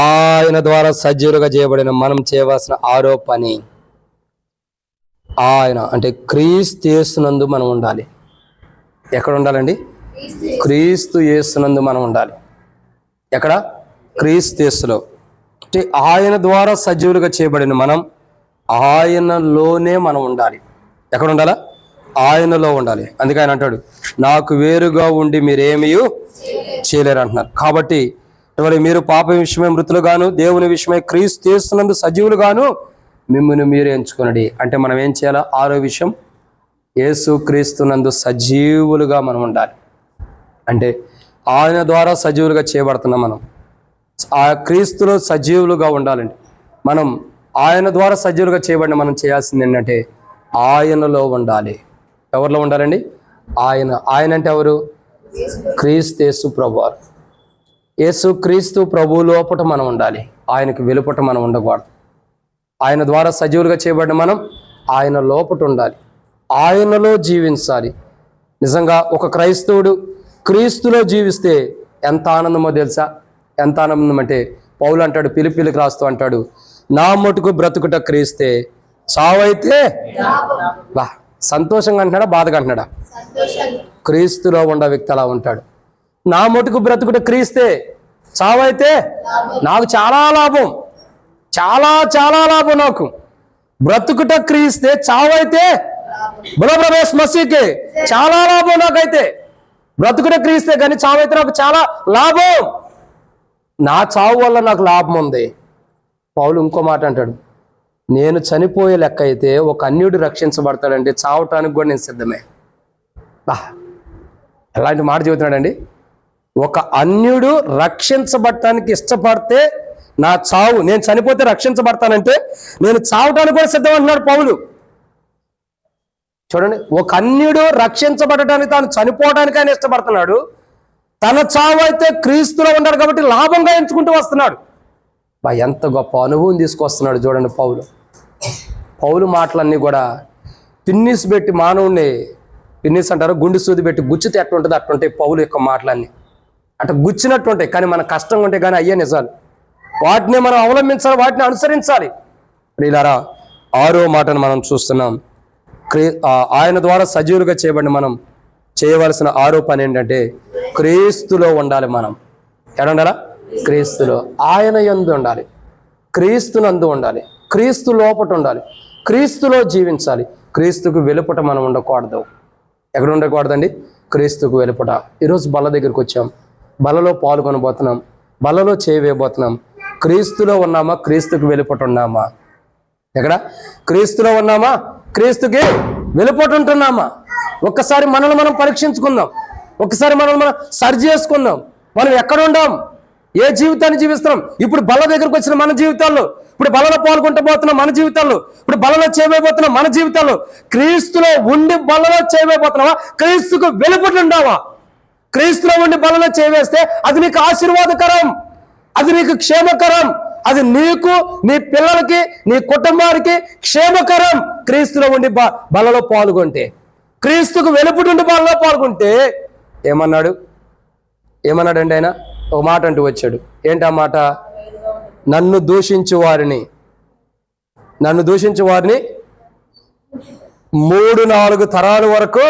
ఆయన ద్వారా సజీవులుగా చేయబడిన మనం చేయవలసిన 6వ పని, ఆయన అంటే క్రీస్తు యేసునందు మనం ఉండాలి. ఎక్కడ ఉండాలండి? క్రీస్తు యేసునందు మనం ఉండాలి. ఎక్కడ? క్రీస్తు యేసులో. అంటే ఆయన ద్వారా సజీవులుగా చేయబడిన మనం ఆయనలోనే మనం ఉండాలి. ఎక్కడ ఉండాలా? ఆయనలో ఉండాలి. అందుకే ఆయన అంటాడు, నాకు వేరుగా ఉండి మీరేమీ చేయలేరు అంటున్నారు. కాబట్టి మీరు పాప విషయమై మృతులుగాను, దేవుని విషయమై క్రీస్తు యేసునందు సజీవులుగాను మిమ్మల్ని మీరు ఎంచుకునండి. అంటే మనం ఏం చేయాలా? 6వ విషయం, యేసు క్రీస్తునందు సజీవులుగా మనం ఉండాలి. అంటే ఆయన ద్వారా సజీవులుగా చేయబడుతున్నాం మనం. ఆ క్రీస్తులో సజీవులుగా ఉండాలండి మనం. ఆయన ద్వారా సజీవులుగా చేయబడిన మనం చేయాల్సింది ఏంటంటే ఆయనలో ఉండాలి. ఎవరిలో ఉండాలండి? ఆయన అంటే ఎవరు? క్రీస్తు యేసు ప్రభువారు. యేసు క్రీస్తు ప్రభు లోపట మనం ఉండాలి, ఆయనకు వెలుపట మనం ఉండకూడదు. ఆయన ద్వారా సజీవులుగా చేయబడిన మనం ఆయన లోపట ఉండాలి, ఆయనలో జీవించాలి. నిజంగా ఒక క్రైస్తవుడు క్రీస్తులో జీవిస్తే ఎంత ఆనందమో తెలుసా? ఎంత ఆనందం అంటే పౌలు అంటాడు, పిలిపిలికి రాస్తూ అంటాడు, నా మటుకు బ్రతుకుట క్రీస్తే, చావైతే బా. సంతోషంగా అంటున్నాడా, బాధగా అంటున్నాడా? క్రీస్తులో ఉన్న వ్యక్తి అలా ఉంటాడు. నా మటుకు బ్రతుకుట క్రీస్తే, చావైతే నాకు చాలా లాభం, చాలా లాభం. నాకు బ్రతుకుట క్రీస్తే, చావైతే బలో ప్రవేశ్ మసీకే, చాలా లాభం నాకైతే. బ్రతుకుట క్రీస్తే కానీ చావైతే నాకు చాలా లాభం. నా చావు వల్ల నాకు లాభం ఉంది. పౌలు ఇంకో మాట అంటాడు, నేను చనిపోయే లెక్క అయితే ఒక అన్యుడు రక్షించబడతాడంటే చావటానికి కూడా నేను సిద్ధమే. అలాంటి మాట చెబుతున్నాడండి. ఒక అన్యుడు రక్షించబడటానికి ఇష్టపడితే నా చావు, నేను చనిపోతే రక్షించబడతానంటే నేను చావటానికి కూడా సిద్ధం అంటున్నాడు పౌలు. చూడండి, ఒక అన్యుడు రక్షించబడటానికి, తాను చనిపోవడానికి ఆయన ఇష్టపడుతున్నాడు. తన చావు అయితే క్రీస్తులో ఉన్నాడు కాబట్టి లాభంగా ఎంచుకుంటూ వస్తున్నాడు. ఎంత గొప్ప అనుభవం తీసుకొస్తున్నాడు చూడండి పౌలు మాటలన్నీ కూడా పిన్నిస్ పెట్టి మానవుడిని, పిన్నిస్ అంటారు, గుండు సూది పెట్టి గుచ్చితే ఎట్టుంటుంది అట్టుంటాయి పౌలు యొక్క మాటలన్నీ. అట్లా గుచ్చినట్టు ఉంటాయి, కానీ మన కష్టంగా ఉంటే కానీ అయ్యే నిజాలు. వాటిని మనం అవలంబించాలి, వాటిని అనుసరించాలి. ప్రియులారా, 6వ మాటను మనం చూస్తున్నాం. ఆయన ద్వారా సజీవులుగా చేయబడిన మనం చేయవలసిన 6వ పని ఏంటంటే క్రీస్తులో ఉండాలి. మనం ఎక్కడ ఉండాలా? క్రీస్తులో. ఆయన యందు ఉండాలి, క్రీస్తునందు ఉండాలి, క్రీస్తు లోపట ఉండాలి, క్రీస్తులో జీవించాలి. క్రీస్తుకు వెలుపట మనం ఉండకూడదు. ఎక్కడ ఉండకూడదండి? క్రీస్తుకు వెలుపట. ఈరోజు బల్ల దగ్గరికి వచ్చాం, బల్లలో పాల్గొనబోతున్నాం, బల్లలో చేయవేయబోతున్నాం. క్రీస్తులో ఉన్నామా? క్రీస్తుకు వెలుపట ఉన్నామా? ఎక్కడ? క్రీస్తులో ఉన్నామా? క్రీస్తుకి వెలుపట ఉంటున్నామా? ఒక్కసారి మనల్ని మనం పరీక్షించుకుందాం, ఒక్కసారి మనల్ని మనం సరి చేసుకుందాం. మనం ఎక్కడ ఉండాం? ఏ జీవితాన్ని జీవిస్తున్నాం? ఇప్పుడు బల్ల దగ్గరకు వచ్చిన మన జీవితాల్లో, ఇప్పుడు బలలో పాల్గొంటబోతున్నాం మన జీవితాల్లో, ఇప్పుడు బలలో చేయబోతున్నాం మన జీవితాల్లో. క్రీస్తులో ఉండి బలలో చేయబోతున్నావా? క్రీస్తుకు వెలుపటి ఉండావా? క్రీస్తులో ఉండి బలలో చేయవేస్తే అది నీకు ఆశీర్వాదకరం, అది నీకు క్షేమకరం, అది నీకు, నీ పిల్లలకి, నీ కుటుంబానికి క్షేమకరం. క్రీస్తులో ఉండి బలలో పాల్గొంటే, క్రీస్తుకు వెలుపటి ఉండి బలలో పాల్గొంటే ఏమన్నాడండి ఆయన? ఒక మాట అంటూ వచ్చాడు. ఏంటి ఆ మాట? నన్ను దూషించు వారిని 3-4 తరాల వరకు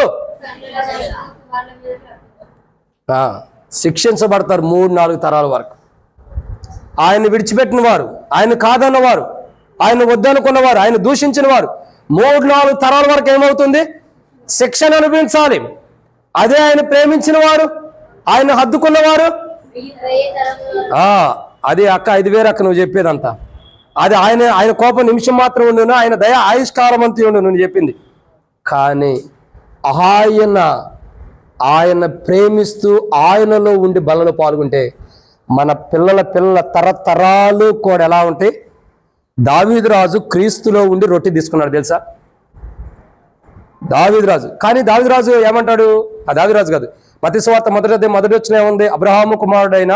శిక్షించబడతారు. 3-4 తరాల వరకు. ఆయన విడిచిపెట్టిన వారు, ఆయన కాదన్నవారు, ఆయన వద్దనుకున్నవారు, ఆయన దూషించిన వారు 3-4 తరాల వరకు ఏమవుతుంది? శిక్షణ అనుభవించాలి. అదే ఆయన ప్రేమించిన వారు, ఆయన హద్దుకున్నవారు. అది అక్క, 5,000 అక్క నువ్వు చెప్పేదంతా. అది ఆయన కోపం నిమిషం మాత్రం ఉండును, ఆయన దయ ఆయుష్కాలం అంతా ఉండు నువ్వు చెప్పింది. కానీ ఆయన ప్రేమిస్తూ ఆయనలో ఉండి బలలో పాల్గొంటే మన పిల్లల తరతరాలు కూడా ఎలా ఉంటాయి? దావీదు రాజు క్రీస్తులో ఉండి రొట్టె తీసుకున్నాడు తెలుసా? దావీదు రాజు. కానీ దావీదు రాజు ఏమంటాడు? దావీదు రాజు కాదు, మత్తయి సువార్త మొదటి వచ్చిన ఏముంది? అబ్రహాము కుమారుడైన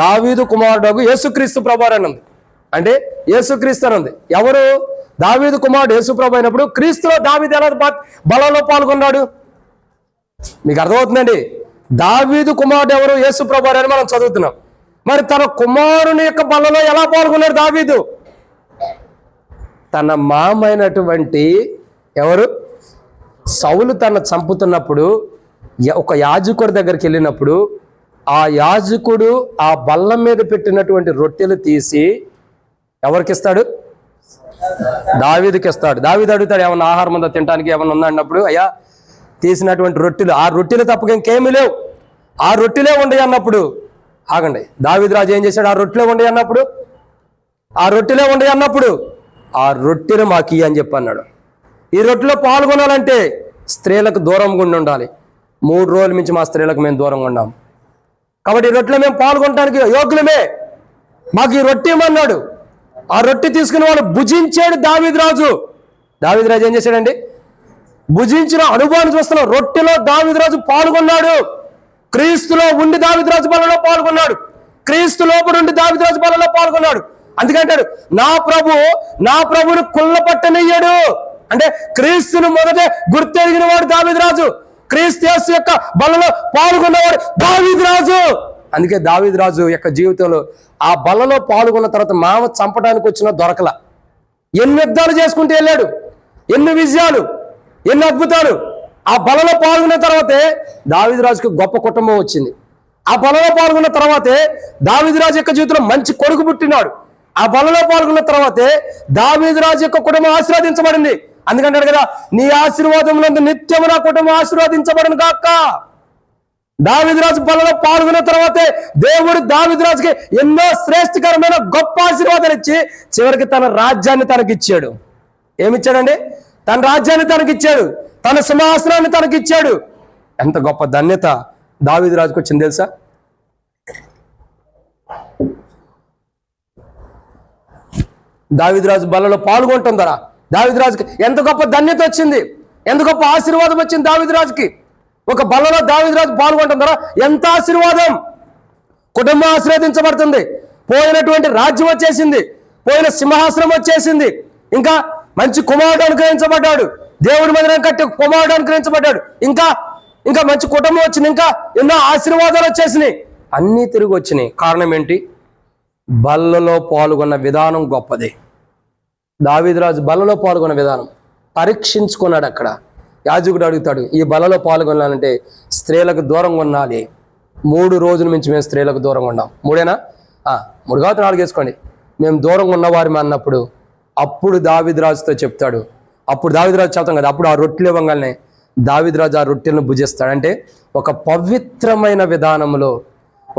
దావీదు కుమారుడు యేసుక్రీస్తు ప్రభువారు అని ఉంది. అంటే యేసుక్రీస్తు అని ఉంది. ఎవరు? దావీదు కుమారుడు యేసు ప్రభు అయినప్పుడు క్రీస్తులో దావీదు ఎలా బలలో పాల్గొన్నాడు? మీకు అర్థమవుతుందండి? దావీదు కుమారుడు ఎవరు? యేసు ప్రభువారు అని మనం చదువుతున్నాం. మరి తన కుమారుని యొక్క బలలో ఎలా పాల్గొన్నాడు దావీదు? తన మామైనటువంటి ఎవరు? సౌలు తన చంపుతున్నప్పుడు ఒక యాజకుడి దగ్గరికి వెళ్ళినప్పుడు ఆ యాజకుడు ఆ బల్ల మీద పెట్టినటువంటి రొట్టెలు తీసి ఎవరికి ఇస్తాడు? దావీదుకి ఇస్తాడు. దావీదు అడుగుతాడు, ఏమన్నా ఆహారం ఉందా, తినడానికి ఏమన్నా ఉందా అన్నప్పుడు, అయ్యా తీసినటువంటి రొట్టెలు, ఆ రొట్టెలు తప్పక ఇంకేమీ లేవు, ఆ రొట్టెలే ఉండయి అన్నప్పుడు, ఆగండి, దావీదు రాజు ఏం చేశాడు? ఆ రొట్టెలే ఉండయి అన్నప్పుడు ఆ రొట్టెలు మాకు ఇయ్యి అని చెప్పి అన్నాడు. ఈ రొట్టెలో పాల్గొనాలంటే స్త్రీలకు దూరంగా ఉండాలి. 3 రోజుల నుంచి మా స్త్రీలకు మేము దూరంగా ఉన్నాం. కాబట్టి ఈ రొట్టెలో మేము పాల్గొనడానికి యోగ్యులమే, మాకు ఈ రొట్టె ఇమ్మన్నాడు. ఆ రొట్టె తీసుకుని వాళ్ళు భుజించాడు దావీదు రాజు. దావీదు రాజు ఏం చేశాడండి? భుజించిన అనుభవాన్ని చూస్తున్నాం. రొట్టెలో దావీదు రాజు పాల్గొన్నాడు. క్రీస్తులో ఉండి దావీదు రాజు బలలో పాల్గొన్నాడు. క్రీస్తు లోపల ఉండి దావీదు రాజు బలలో పాల్గొన్నాడు. అందుకంటాడు, నా ప్రభువును కుళ్ళపట్టనియ్యాడు. అంటే క్రీస్తును మొదట గుర్తెరిగిన వాడు దావీదు రాజు. క్రీస్తు యేసు యొక్క బలలో పాల్గొన్నవాడు దావీదు రాజు. అందుకే దావీదు రాజు యొక్క జీవితంలో ఆ బలలో పాల్గొన్న తర్వాత మామ చంపడానికి వచ్చినా దొరకల. ఎన్ని యుద్ధాలు చేసుకుంటూ వెళ్ళాడు, ఎన్ని విజయాలు, ఎన్ని అద్భుతాలు. ఆ బలలో పాల్గొన్న తర్వాతే దావీదు రాజుకి గొప్ప కుటుంబం వచ్చింది. ఆ బలలో పాల్గొన్న తర్వాతే దావీదు రాజు యొక్క జీవితంలో మంచి కొడుకు పుట్టినాడు. ఆ బలలో పాల్గొన్న తర్వాతే దావీదు రాజు యొక్క కుటుంబం ఆశీర్వదించబడింది. అందుకంటాడు కదా, నీ ఆశీర్వాదంలో నిత్యము నా కుటుంబం ఆశీర్వదించబడను గాక. దావీదు రాజు బలలో పాల్గొన్న తర్వాతే దేవుడు దావీదు రాజుకి ఎన్నో శ్రేష్టకరమైన గొప్ప ఆశీర్వాదాలు ఇచ్చి చివరికి తన రాజ్యాన్ని తనకిచ్చాడు. ఏమిచ్చాడండి? తన రాజ్యాన్ని తనకిచ్చాడు, తన సింహాసనాన్ని తనకిచ్చాడు. ఎంత గొప్ప ధన్యత దావీదు రాజుకు వచ్చింది తెలుసా? దావీదు రాజు బలలో పాల్గొంటాం ద్వారా దావీదు రాజుకి ఎంత గొప్ప ధన్యత వచ్చింది, ఎంత గొప్ప ఆశీర్వాదం వచ్చింది దావీదు రాజుకి. ఒక బలలో దావీదు రాజు పాల్గొనడం ద్వారా ఎంత ఆశీర్వాదం. కుటుంబం ఆశీర్వదించబడుతుంది, పోయినటువంటి రాజ్యం వచ్చేసింది, పోయిన సింహాసనం వచ్చేసింది, ఇంకా మంచి కుమారుడు అనుగ్రహించబడ్డాడు, దేవుడి మందిరం కట్టి కుమారుడు అనుగ్రహించబడ్డాడు, ఇంకా మంచి కుటుంబం వచ్చింది, ఇంకా ఎన్నో ఆశీర్వాదాలు వచ్చేసినాయి, అన్నీ తిరిగి వచ్చినాయి. కారణం ఏంటి? బల్లలో పాల్గొన్న విధానం గొప్పది. దావీదు రాజు బల్లలో పాల్గొన్న విధానం పరీక్షించుకున్నాడు. అక్కడ యాజకుడు అడుగుతాడు, ఈ బలలో పాల్గొనాలంటే స్త్రీలకు దూరంగా ఉండాలి. 3 రోజుల నుంచి మేము స్త్రీలకు దూరంగా ఉన్నాం. 3 కాదు 4 వేసుకోండి. మేము దూరంగా ఉన్నవారి అన్నప్పుడు అప్పుడు దావీదు రాజుతో చెప్తాడు. అప్పుడు దావీదు రాజు చెప్తాం కదా, అప్పుడు ఆ రొట్టెలు ఇవ్వగానే దావీదు రాజు ఆ రొట్టెలను భుజిస్తాడు. అంటే ఒక పవిత్రమైన విధానంలో,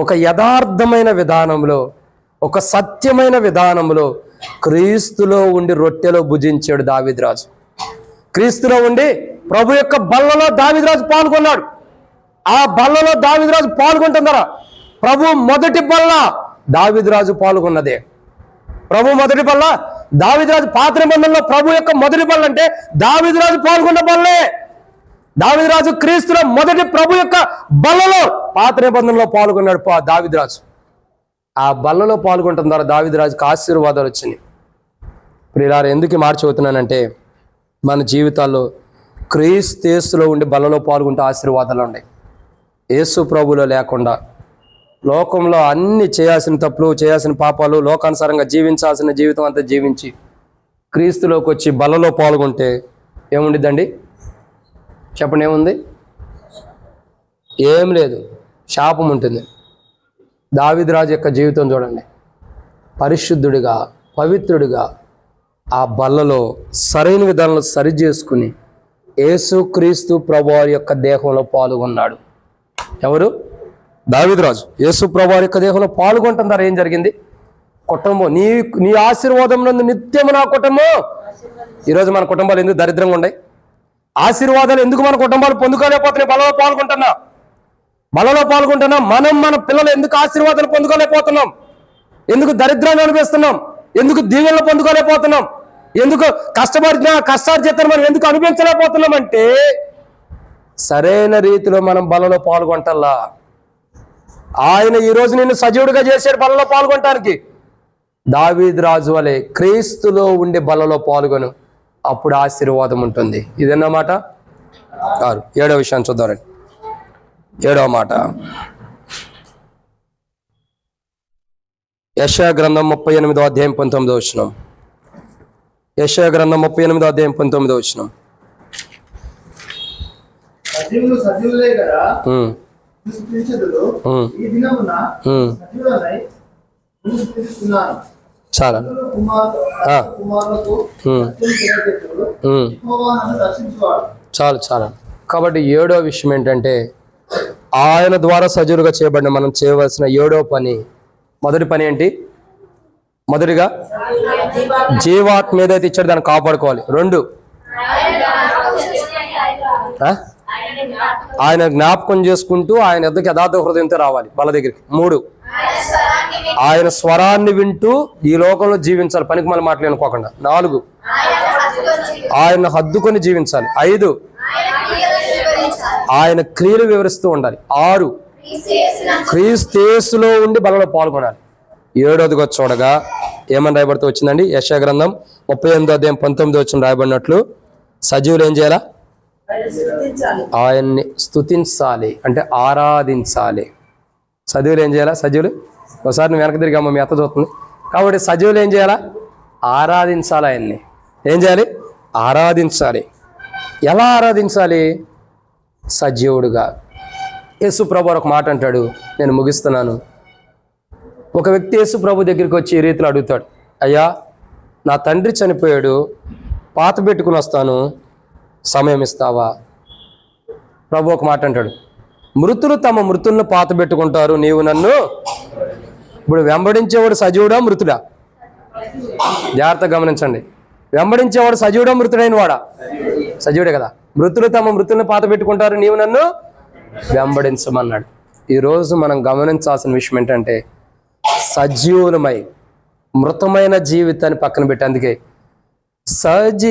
ఒక యథార్థమైన విధానంలో, ఒక సత్యమైన విధానంలో క్రీస్తులో ఉండి రొట్టెలో భుజించాడు దావీదు రాజు. క్రీస్తులో ఉండి ప్రభు యొక్క బల్లలో దావీదు రాజు పాల్గొన్నాడు. ఆ బల్లలో దావీదు రాజు పాల్గొంటున్నారా? ప్రభు మొదటి బల్ల దావీదు రాజు పాల్గొన్నదే. ప్రభు మొదటి బల్ల దావీదు రాజు, పాత నిబంధనలో ప్రభు యొక్క మొదటి బల్ల అంటే దావీదు రాజు పాల్గొన్న బల్లే. దావీదు రాజు క్రీస్తులో మొదటి ప్రభు యొక్క బల్లలో పాత నిబంధనలో పాల్గొన్నాడు దావీదు రాజు. ఆ బల్లలో పాల్గొంటున్న ద్వారా దావీదు రాజుకి ఆశీర్వాదాలు వచ్చినాయి. ప్రియులారా, ఎందుకు మార్చిపోతున్నానంటే మన జీవితాల్లో క్రీస్తులో ఉండి బల్లలో పాల్గొంటే ఆశీర్వాదాలు ఉన్నాయి. యేసు ప్రభులో లేకుండా లోకంలో అన్ని చేయాల్సిన తప్పులు, చేయాల్సిన పాపాలు, లోకానుసారంగా జీవించాల్సిన జీవితం అంతా జీవించి క్రీస్తులోకి వచ్చి బల్లలో పాల్గొంటే ఏముండిద్దండి? చెప్పండి, ఏముంది? ఏం లేదు, శాపం ఉంటుంది. దావీదు రాజు యొక్క జీవితం చూడండి. పరిశుద్ధుడిగా, పవిత్రుడిగా ఆ బల్లలో సరైన విధానంలో సరి చేసుకుని యేసుక్రీస్తు ప్రభువారి యొక్క దేహంలో పాల్గొన్నాడు. ఎవరు? దావీదు రాజు. యేసు ప్రభువారి యొక్క దేహంలో పాల్గొనటం ద్వారా ఏం జరిగింది? కుటుంబం, నీ ఆశీర్వాదం నందు నిత్యము నా కుటుంబం. ఈరోజు మన కుటుంబాలు ఎందుకు దరిద్రంగా ఉన్నాయి? ఆశీర్వాదాలు ఎందుకు మన కుటుంబాలు పొందుకోలేకపోతున్నాయి? బలలో పాల్గొంటున్నాం. మన పిల్లలు ఎందుకు ఆశీర్వాదాలు పొందుకోలేకపోతున్నాం? ఎందుకు దరిద్రాన్ని అనిపిస్తున్నాం? ఎందుకు దీవెనలు పొందుకోలేకపోతున్నాం? ఎందుకు కష్టార్జితాన్ని మనం ఎందుకు అనిపించలేకపోతున్నాం అంటే సరైన రీతిలో మనం బలలో పాల్గొంటల్లా. ఆయన ఈరోజు నిన్ను సజీవుడిగా చేశాడు బలలో పాల్గొనటానికి. దావీదు రాజు వలె క్రీస్తులో ఉండే బలలో పాల్గొను, అప్పుడు ఆశీర్వాదం ఉంటుంది. ఇదన్నమాట. 7వ విషయాన్ని చూద్దామండి. 7వ మాట, యెషయా గ్రంథం 38వ అధ్యాయం 19వ వచనం. యెషయా గ్రంథం 38వ అధ్యాయం 19వ వచనం. చాలా చాలా. కాబట్టి 7వ విషయం ఏంటంటే ఆయన ద్వారా సజీవులుగా చేయబడిన మనం చేయవలసిన 7వ పని, మొదటి పని ఏంటి? మొదటిగా జీవాత్మ ఏదైతే ఇచ్చాడో దాన్ని కాపాడుకోవాలి. 2, ఆయన జ్ఞాపకం చేసుకుంటూ ఆయన ఎద్దకు యథార్థ హృదయంతో రావాలి బల దగ్గరికి. 3, ఆయన స్వరాన్ని వింటూ ఈ లోకంలో జీవించాలి, పనికి మళ్ళీ మాటలు అనుకోకుండా. 4, ఆయన హద్దుకొని జీవించాలి. 5, ఆయన క్రియలు వివరిస్తూ ఉండాలి. 6, క్రీస్తులో ఉండి బలలో పాల్గొనాలి. 7వదిగా చూడగా ఏమని రాయబడుతూ వచ్చిందండి? యెషయా గ్రంథం 38వ అధ్యాయం 19వ వచనం రాయబడినట్లు సజీవులు ఏం చేయాలా? ఆయన్ని స్తుతించాలి, అంటే ఆరాధించాలి. సజీవులు ఏం చేయాలా? సజీవులు ఒకసారి నువ్వు వెనక తిరిగి అమ్మ మీ అత్త చూస్తుంది. కాబట్టి సజీవులు ఏం చేయాలా? ఆరాధించాలి. ఆయన్ని ఏం చేయాలి? ఆరాధించాలి. ఎలా ఆరాధించాలి? సజీవుడుగా. యేసు ప్రభు ఒక మాట అంటాడు, నేను ముగిస్తున్నాను. ఒక వ్యక్తి యేసు ప్రభు దగ్గరికి వచ్చి ఈ రీతిలో అడుగుతాడు, అయ్యా నా తండ్రి చనిపోయాడు, పాత పెట్టుకుని వస్తాను, సమయం ఇస్తావా? ప్రభు ఒక మాట అంటాడు, మృతులు తమ మృతులను పాత పెట్టుకుంటారు, నీవు నన్ను. ఇప్పుడు వెంబడించేవాడు సజీవుడా మృతుడా? జాగ్రత్తగా గమనించండి. వెంబడించేవాడు సజీవుడా మృతుడైన వాడా? సజీవుడే కదా. మృతులు తమ మృతులను పాత పెట్టుకుంటారు, నీవు నన్ను వెంబడించమన్నాడు. ఈరోజు మనం గమనించాల్సిన విషయం ఏంటంటే సజీవులమై మృతమైన జీవితాన్ని పక్కన పెట్టి, అందుకే సజీవయాగముగా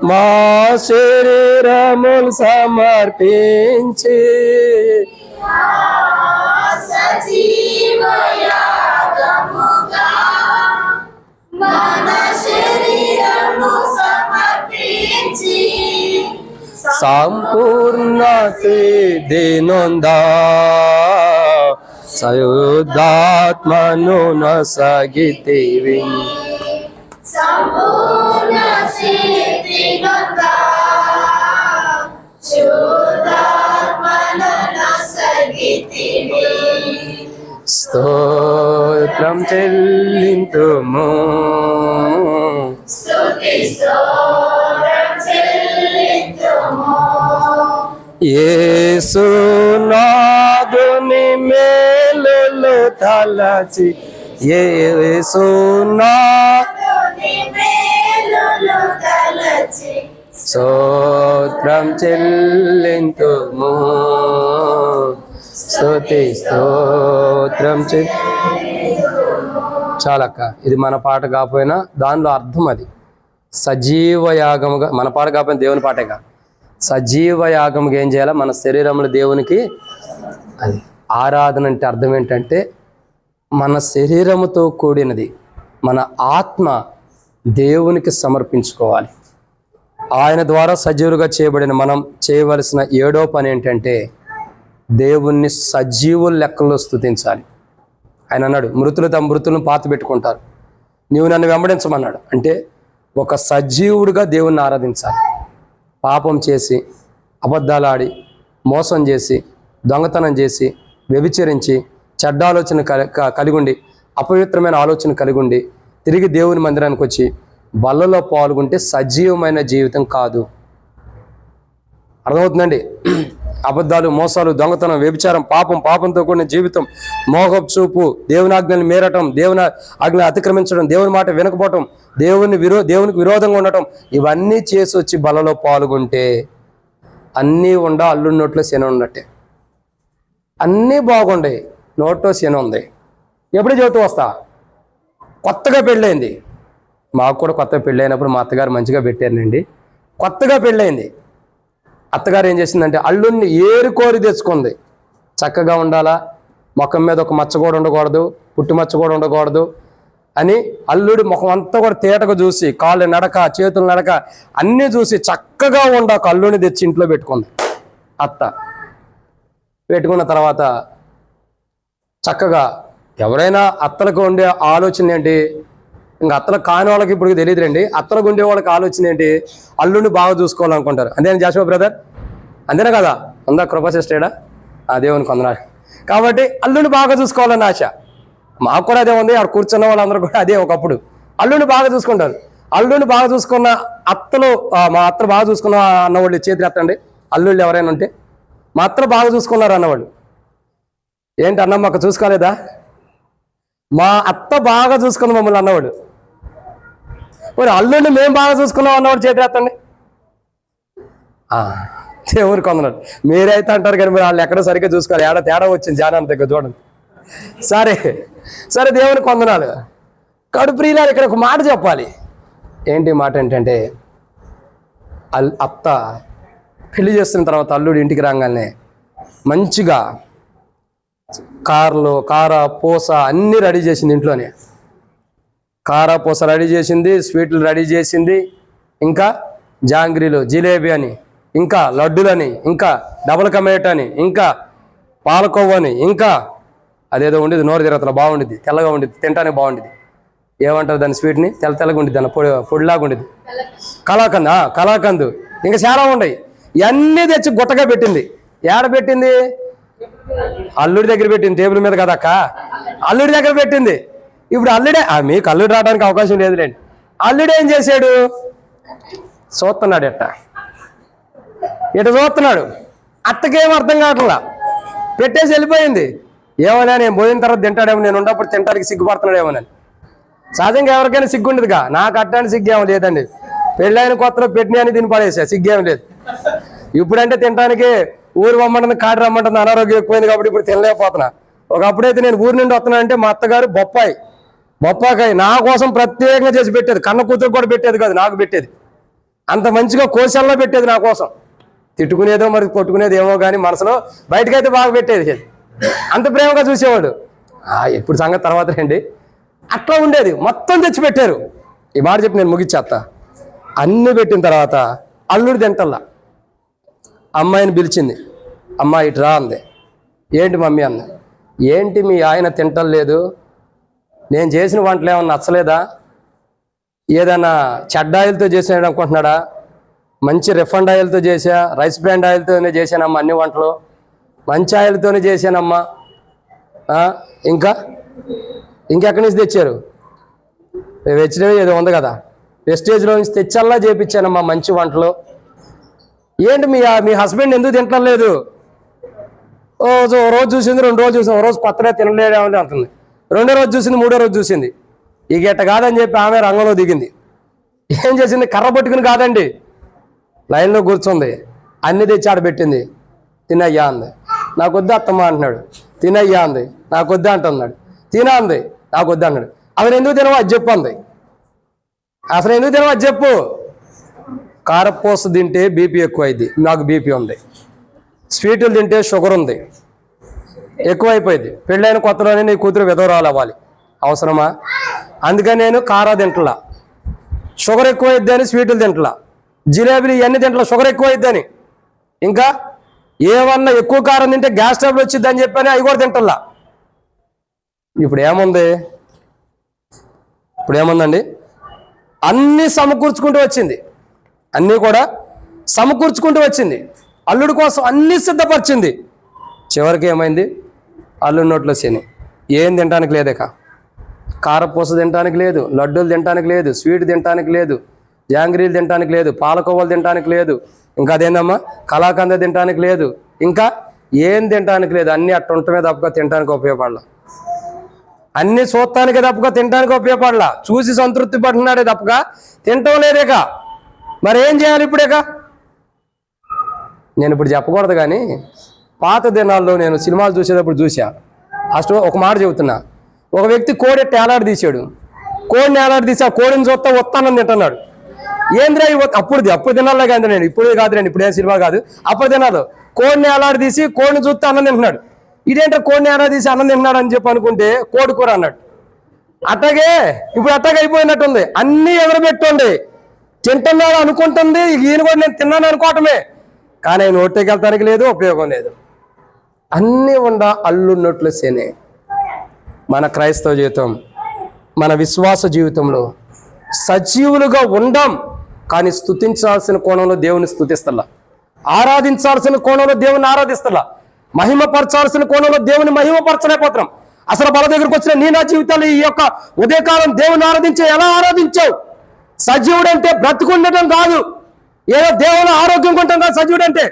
మా శరీరములు సమర్పించి సంపూర్ణ సిద్ధి నొందా సయుద్ధాత్మను నొసగితివి. స్తోత్రం చెల్లింతుము, యేసునాథుని మేలులు తలచి, యేసునాథుని మేలులు తలచి స్తోత్రం చెల్లింతుము. స్తుతి స్తోత్రం చాలక్క. ఇది మన పాట కాకపోయినా దానిలో అర్థం అది. సజీవ యాగముగా, మన పాట కాకపోయినా దేవుని పాటేగా, సజీవ యాగముగా ఏం చేయాలి? మన శరీరంలో దేవునికి అది ఆరాధన అంటే అర్థం ఏంటంటే మన శరీరముతో కూడినది మన ఆత్మ దేవునికి సమర్పించుకోవాలి. ఆయన ద్వారా సజీవులుగా చేయబడిన మనం చేయవలసిన 7వ పని ఏంటంటే దేవుణ్ణి సజీవుల లెక్కల్లో స్తుతించాలి. ఆయన అన్నాడు, మృతులు తమ మృతులను పాత పెట్టుకుంటారు, నీవు నన్ను వెంబడించమన్నాడు. అంటే ఒక సజీవుడిగా దేవుణ్ణి ఆరాధించాలి. పాపం చేసి, అబద్ధాలు ఆడి, మోసం చేసి, దొంగతనం చేసి, వ్యభిచరించి, చెడ్డ ఆలోచన కలిగి ఉండి, అపవిత్రమైన ఆలోచన కలిగి ఉండి తిరిగి దేవుని మందిరానికి వచ్చి బల్లలో పాల్గొంటే సజీవమైన జీవితం కాదు. అర్థమవుతుందండి? అబద్ధాలు, మోసాలు, దొంగతనం, వ్యభిచారం, పాపంతో కూడిన జీవితం, మోహపు చూపు, దేవుని ఆజ్ఞని మీరటం, దేవుని ఆజ్ఞ అతిక్రమించడం, దేవుని మాట వినకపోవటం, దేవునికి విరోధంగా ఉండటం, ఇవన్నీ చేసి వచ్చి బలలో పాల్గొంటే అన్నీ అల్లుడి నోట్లో శని ఉన్నట్టే. అన్నీ బాగుండే, నోట్లో శని ఉంది. ఎప్పుడు చెబుతూ వస్తా, కొత్తగా పెళ్ళైంది. మాకు కూడా కొత్తగా పెళ్ళైనప్పుడు మా అత్తగారు మంచిగా పెట్టారండి. కొత్తగా పెళ్ళైంది, అత్తగారు ఏం చేసిందంటే అల్లుడిని ఏరుకోరి తెచ్చుకుంది. చక్కగా ఉండాలా, ముఖం మీద ఒక మచ్చ కూడా ఉండకూడదు, పుట్టి మచ్చ కూడా ఉండకూడదు అని అల్లుడి ముఖం అంతా కూడా తేటగా చూసి, కాళ్ళు నడక, చేతులు నడక అన్నీ చూసి చక్కగా ఒక అల్లుడిని తెచ్చి ఇంట్లో పెట్టుకుంది అత్త. పెట్టుకున్న తర్వాత చక్కగా ఎవరైనా అత్తలకు ఉండే ఆలోచన ఏంటి? ఇంకా అత్తలకు కాని వాళ్ళకి ఇప్పుడు తెలియదు రండి. అత్తలకు ఉండే వాళ్ళకి ఆలోచన ఏంటి? అల్లుడిని బాగా చూసుకోవాలనుకుంటారు. అంతేనా జాషువా బ్రదర్? అంతేనా కదా? ఉందా కృపా సిస్టర్డా? దేవుని కొందనాలు. కాబట్టి అల్లుడిని బాగా చూసుకోవాలని ఆశ. మాకు కూడా అదే ఉంది. ఆడ కూర్చున్న వాళ్ళందరూ కూడా అదే. ఒకప్పుడు అల్లుడిని బాగా చూసుకుంటారు. అల్లుడిని బాగా చూసుకున్న అత్తలు, మా అత్త బాగా చూసుకున్న అన్నవాళ్ళు చేతులు ఎత్తండి. అల్లుళ్ళు ఎవరైనా ఉంటే మా అత్తలు బాగా చూసుకున్నారు అన్నవాళ్ళు. ఏంటి అన్నమ్మ అక్క చూసుకోలేదా? మా అత్త బాగా చూసుకుంది మమ్మల్ని అన్నవాడు. మరి అల్లుడిని మేము బాగా చూసుకున్నాం అన్నవాడు చేతులు ఎత్తండి. దేవుని కొందనాడు. మీరైతే అంటారు కానీ మీరు వాళ్ళు ఎక్కడో సరిగ్గా చూసుకోవాలి. ఏడా తేడా వచ్చింది జానాన్ని దగ్గర చూడండి. సరే దేవుని కొందనాలు. కడుపురీలాలు ఇక్కడ ఒక మాట చెప్పాలి. ఏంటి మాట ఏంటంటే, అత్త పెళ్లి చేస్తున్న తర్వాత అల్లుడు ఇంటికి రాగానే మంచిగా కార పూస అన్నీ రెడీ చేసింది. ఇంట్లోనే కార పూస రెడీ చేసింది, స్వీట్లు రెడీ చేసింది, ఇంకా జాంగ్రీలు, జిలేబీ అని, ఇంకా లడ్డులని, ఇంకా డబల్ కమేట్ అని, ఇంకా పాలకోవని, ఇంకా అదేదో ఉండేది నోరు తిరగతల బాగుండేది, తెల్లగా ఉండేది, తినడానికి బాగుండేది. ఏమంటారు దాని స్వీట్ని? తెల్లగా ఉండేది, దాని పొడిలాగా ఉండేది, కలాకందు, ఇంకా చాలా ఉండయి. ఇవన్నీ తెచ్చి గుట్టగా పెట్టింది. ఏడ పెట్టింది? అల్లుడి దగ్గర పెట్టింది. టేబుల్ మీద కదక్క, అల్లుడి దగ్గర పెట్టింది. ఇప్పుడు అల్లుడే, మీకు అల్లుడు రావడానికి అవకాశం లేదులేండి. అల్లుడు ఏం చేశాడు? చూస్తున్నాడు, ఇట చూస్తున్నాడు. అత్తకేం అర్థం కావట్లా, పెట్టేసి వెళ్ళిపోయింది. ఏమన్నా నేను పోయిన తర్వాత తింటాడేమో, నేను ఉన్నప్పుడు తింటానికి సిగ్గుపడుతున్నాడేమోనని. సహజంగా ఎవరికైనా సిగ్గు ఉండదుగా. నాకు అట్టానికి సిగ్గేమో లేదండి. పెళ్ళైన కొత్తలో పెట్టిన అని దీన్ని పడేసా, సిగ్గేం లేదు. ఇప్పుడంటే తినడానికి ఊరు రమ్మంటుంది, కాడి రమ్మంటుంది, అనారోగ్యం ఎక్కువైంది కాబట్టి ఇప్పుడు తినలేకపోతున్నా. ఒకప్పుడైతే నేను ఊరి నుండి వస్తున్నానంటే మా అత్తగారు బొప్పాకాయ నా కోసం ప్రత్యేకంగా చేసి పెట్టేది. కన్న కూతురు కూడా పెట్టేది కాదు, నాకు పెట్టేది. అంత మంచిగా కోశల్లో పెట్టేది నా కోసం. తిట్టుకునేదో మరి కొట్టుకునేది ఏమో కానీ మనసులో బయటకైతే బాగా పెట్టేది. అంత ప్రేమగా చూసేవాడు. ఎప్పుడు సంగతి తర్వాత రండి. అట్లా ఉండేది. మొత్తం తెచ్చిపెట్టారు. ఈ మాట చెప్పి నేను ముగిచ్చేస్తా. అన్నీ పెట్టిన తర్వాత అల్లుడు తింటల్లా. అమ్మాయిని పిలిచింది. అమ్మాయి ఇటు రా అంది. ఏంటి మమ్మీ అంది. ఏంటి మీ ఆయన తింటలేదు? నేను చేసిన వంటలు ఏమన్నా నచ్చలేదా? ఏదైనా చెడ్డ ఆయిల్తో చేసాడు అనుకుంటున్నాడా? మంచి రిఫండ్ ఆయిల్తో చేసా, రైస్ బ్రాండ్ ఆయిల్తోనే చేశానమ్మా అన్ని వంటలు, మంచి ఆయిల్తోనే చేశానమ్మా. ఇంకెక్కడి నుంచి తెచ్చారు? వెచ్చినవి ఏదో ఉంది కదా, వెస్టేజ్లో నుంచి తెచ్చల్లా చేపించానమ్మా మంచి వంటలు. ఏంటి మీ హస్బెండ్ ఎందుకు తింటలేదు? ఓ రోజు చూసింది, 2 రోజులు చూసింది, ఓ రోజు కొత్తగా తినలేదేమని అంటుంది. 2వ రోజు చూసింది, 3వ రోజు చూసింది. ఈ గెట్ట కాదని చెప్పి ఆమె రంగంలో దిగింది. ఏం చేసింది? కర్ర పట్టుకుని కాదండి, లైన్లో కూర్చుంది. అన్ని తెచ్చి ఆడబెట్టింది. తినయ్యా అంది. నాకు వద్దు అత్తమ్మ అంటున్నాడు. తినయ్యా అంది, నాకు వద్దు అంటున్నాడు. తిన అంది, నాకు వద్దు అన్నాడు. అసలు ఎందుకు తినవో అది చెప్పు అంది. అసలు ఎందుకు తినవో అది చెప్పు. కారపూస తింటే బీపీ ఎక్కువ అయింది, నాకు బీపీ ఉంది. స్వీటులు తింటే షుగర్ ఉంది, ఎక్కువైపోయింది. పెళ్ళైన కొత్తలోనే నీ కూతురు విధవరాలు అవ్వాలి, అవసరమా? అందుకని నేను కారా తింటలా. షుగర్ ఎక్కువైద్ది అని స్వీటులు తింటలా, జిలేబీలు ఇవన్నీ తింటలా, షుగర్ ఎక్కువైద్ది అని. ఇంకా ఏమన్నా ఎక్కువ కారం తింటే గ్యాస్ ట్రబుల్ వచ్చింది అని చెప్పని అవి కూడా తింటలా. ఇప్పుడు ఏముందండి? అన్నీ సమకూర్చుకుంటూ వచ్చింది, అన్నీ కూడా సమకూర్చుకుంటూ వచ్చింది. అల్లుడి కోసం అన్నీ సిద్ధపరిచింది. చివరికి ఏమైంది? అల్లుడి నోట్లో శని. ఏం తినడానికి లేదేక, కారపూస తినడానికి లేదు, లడ్డూలు తినడానికి లేదు, స్వీట్ తినడానికి లేదు, జాంగ్రీలు తినడానికి లేదు, పాలకోవలు తినడానికి లేదు, ఇంకా అదేందమ్మా కలాకంద తినడానికి లేదు, ఇంకా ఏం తినడానికి లేదు. అన్నీ అట్టుంటమే తప్పగా తినడానికి ఉపయోగపడలా. అన్నీ చూస్తానికే తప్పగా తినడానికి ఉపయోగపడలా. చూసి సంతృప్తి పడుతున్నాడే తప్పగా తినటం లేదేక. మరి ఏం చేయాలి ఇప్పుడేక? నేను ఇప్పుడు చెప్పకూడదు కానీ పాత దినాల్లో నేను సినిమాలు చూసేటప్పుడు చూసా. ఒక మాట చెబుతున్నా. ఒక వ్యక్తి కోడి ఏలాడి తీసాడు. కోడిని ఏలాడి తీసి ఆ కోడిని చూస్తా వస్తానని తింటున్నాడు. ఏంద్రా అప్పుడు తినాలో కాదు, నేను ఇప్పుడు కాదు, నేను ఇప్పుడు ఏం సినిమా కాదు, అప్పుడు తినాలి. కోడిని ఏలాడి తీసి కోడిని చూస్తే అన్నం తింటున్నాడు. ఇదేంటో కోడిని ఏలాడి తీసి అన్నం తింటున్నాడు అని చెప్పి అనుకుంటే కోడి కూర అన్నాడు. అట్టగే ఇప్పుడు అట్టగా అయిపోయినట్టుంది. అన్నీ ఎగరబెట్టుండి తింటున్నాడు అనుకుంటుంది. ఈయన కూడా నేను తిన్నాను అనుకోవటమే, కానీ ఆయన ఒట్టేకి వెళ్తానికి లేదు, ఉపయోగం లేదు. అన్నీ అల్లున్నట్లు సేనే. మన క్రైస్తవ జీవితం, మన విశ్వాస జీవితంలో సజీవులుగా ఉండం, కానీ స్తుతించాల్సిన కోణంలో దేవుని స్తుతిస్తలా, ఆరాధించాల్సిన కోణంలో దేవుని ఆరాధిస్తలా, మహిమపరచాల్సిన కోణంలో దేవుని మహిమపరచలేకపోతున్నాం. అసలు బల దగ్గరకు వచ్చిన నీ నా జీవితాలు ఈ యొక్క ఉదయకాలం దేవుని ఆరాధించే ఎలా ఆరాధించావు? సజీవుడు అంటే బ్రతుకుండటం కాదు, ఏదో దేవుని ఆరోగ్యం కొంటాం కాదు. సజీవుడు అంటే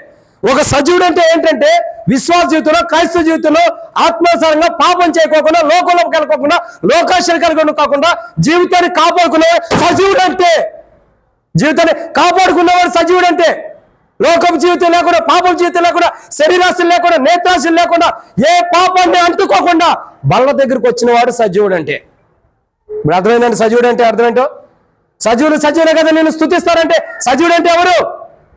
ఒక సజీవుడు అంటే ఏంటంటే విశ్వాస జీవితంలో, క్రైస్తవ జీవితంలో ఆత్మానుసారంగా పాపం చేయకోకుండా, లోకంలోకి వెళ్ళకోకుండా, లోకాశ్చర్య కలిగి కాకుండా జీవితాన్ని కాపాడుకునే సజీవుడు అంటే. జీవితాన్ని కాపాడుకున్నవాడు సజీవుడు అంటే. లోకపు జీవితం లేకుండా, పాపం జీవితం లేకుండా, శరీరాశలు లేకుండా, నేత్రాశలు లేకుండా, ఏ పాపాన్ని అంటుకోకుండా బల్ల దగ్గరికి వచ్చిన వాడు సజీవుడు అంటే. ఇప్పుడు అర్థమైందండి సజీవుడు అంటే అర్థమేంటో? సజీవుడే కదా నేను స్తుతిస్తారంటే సజీవుడు అంటే ఎవరు?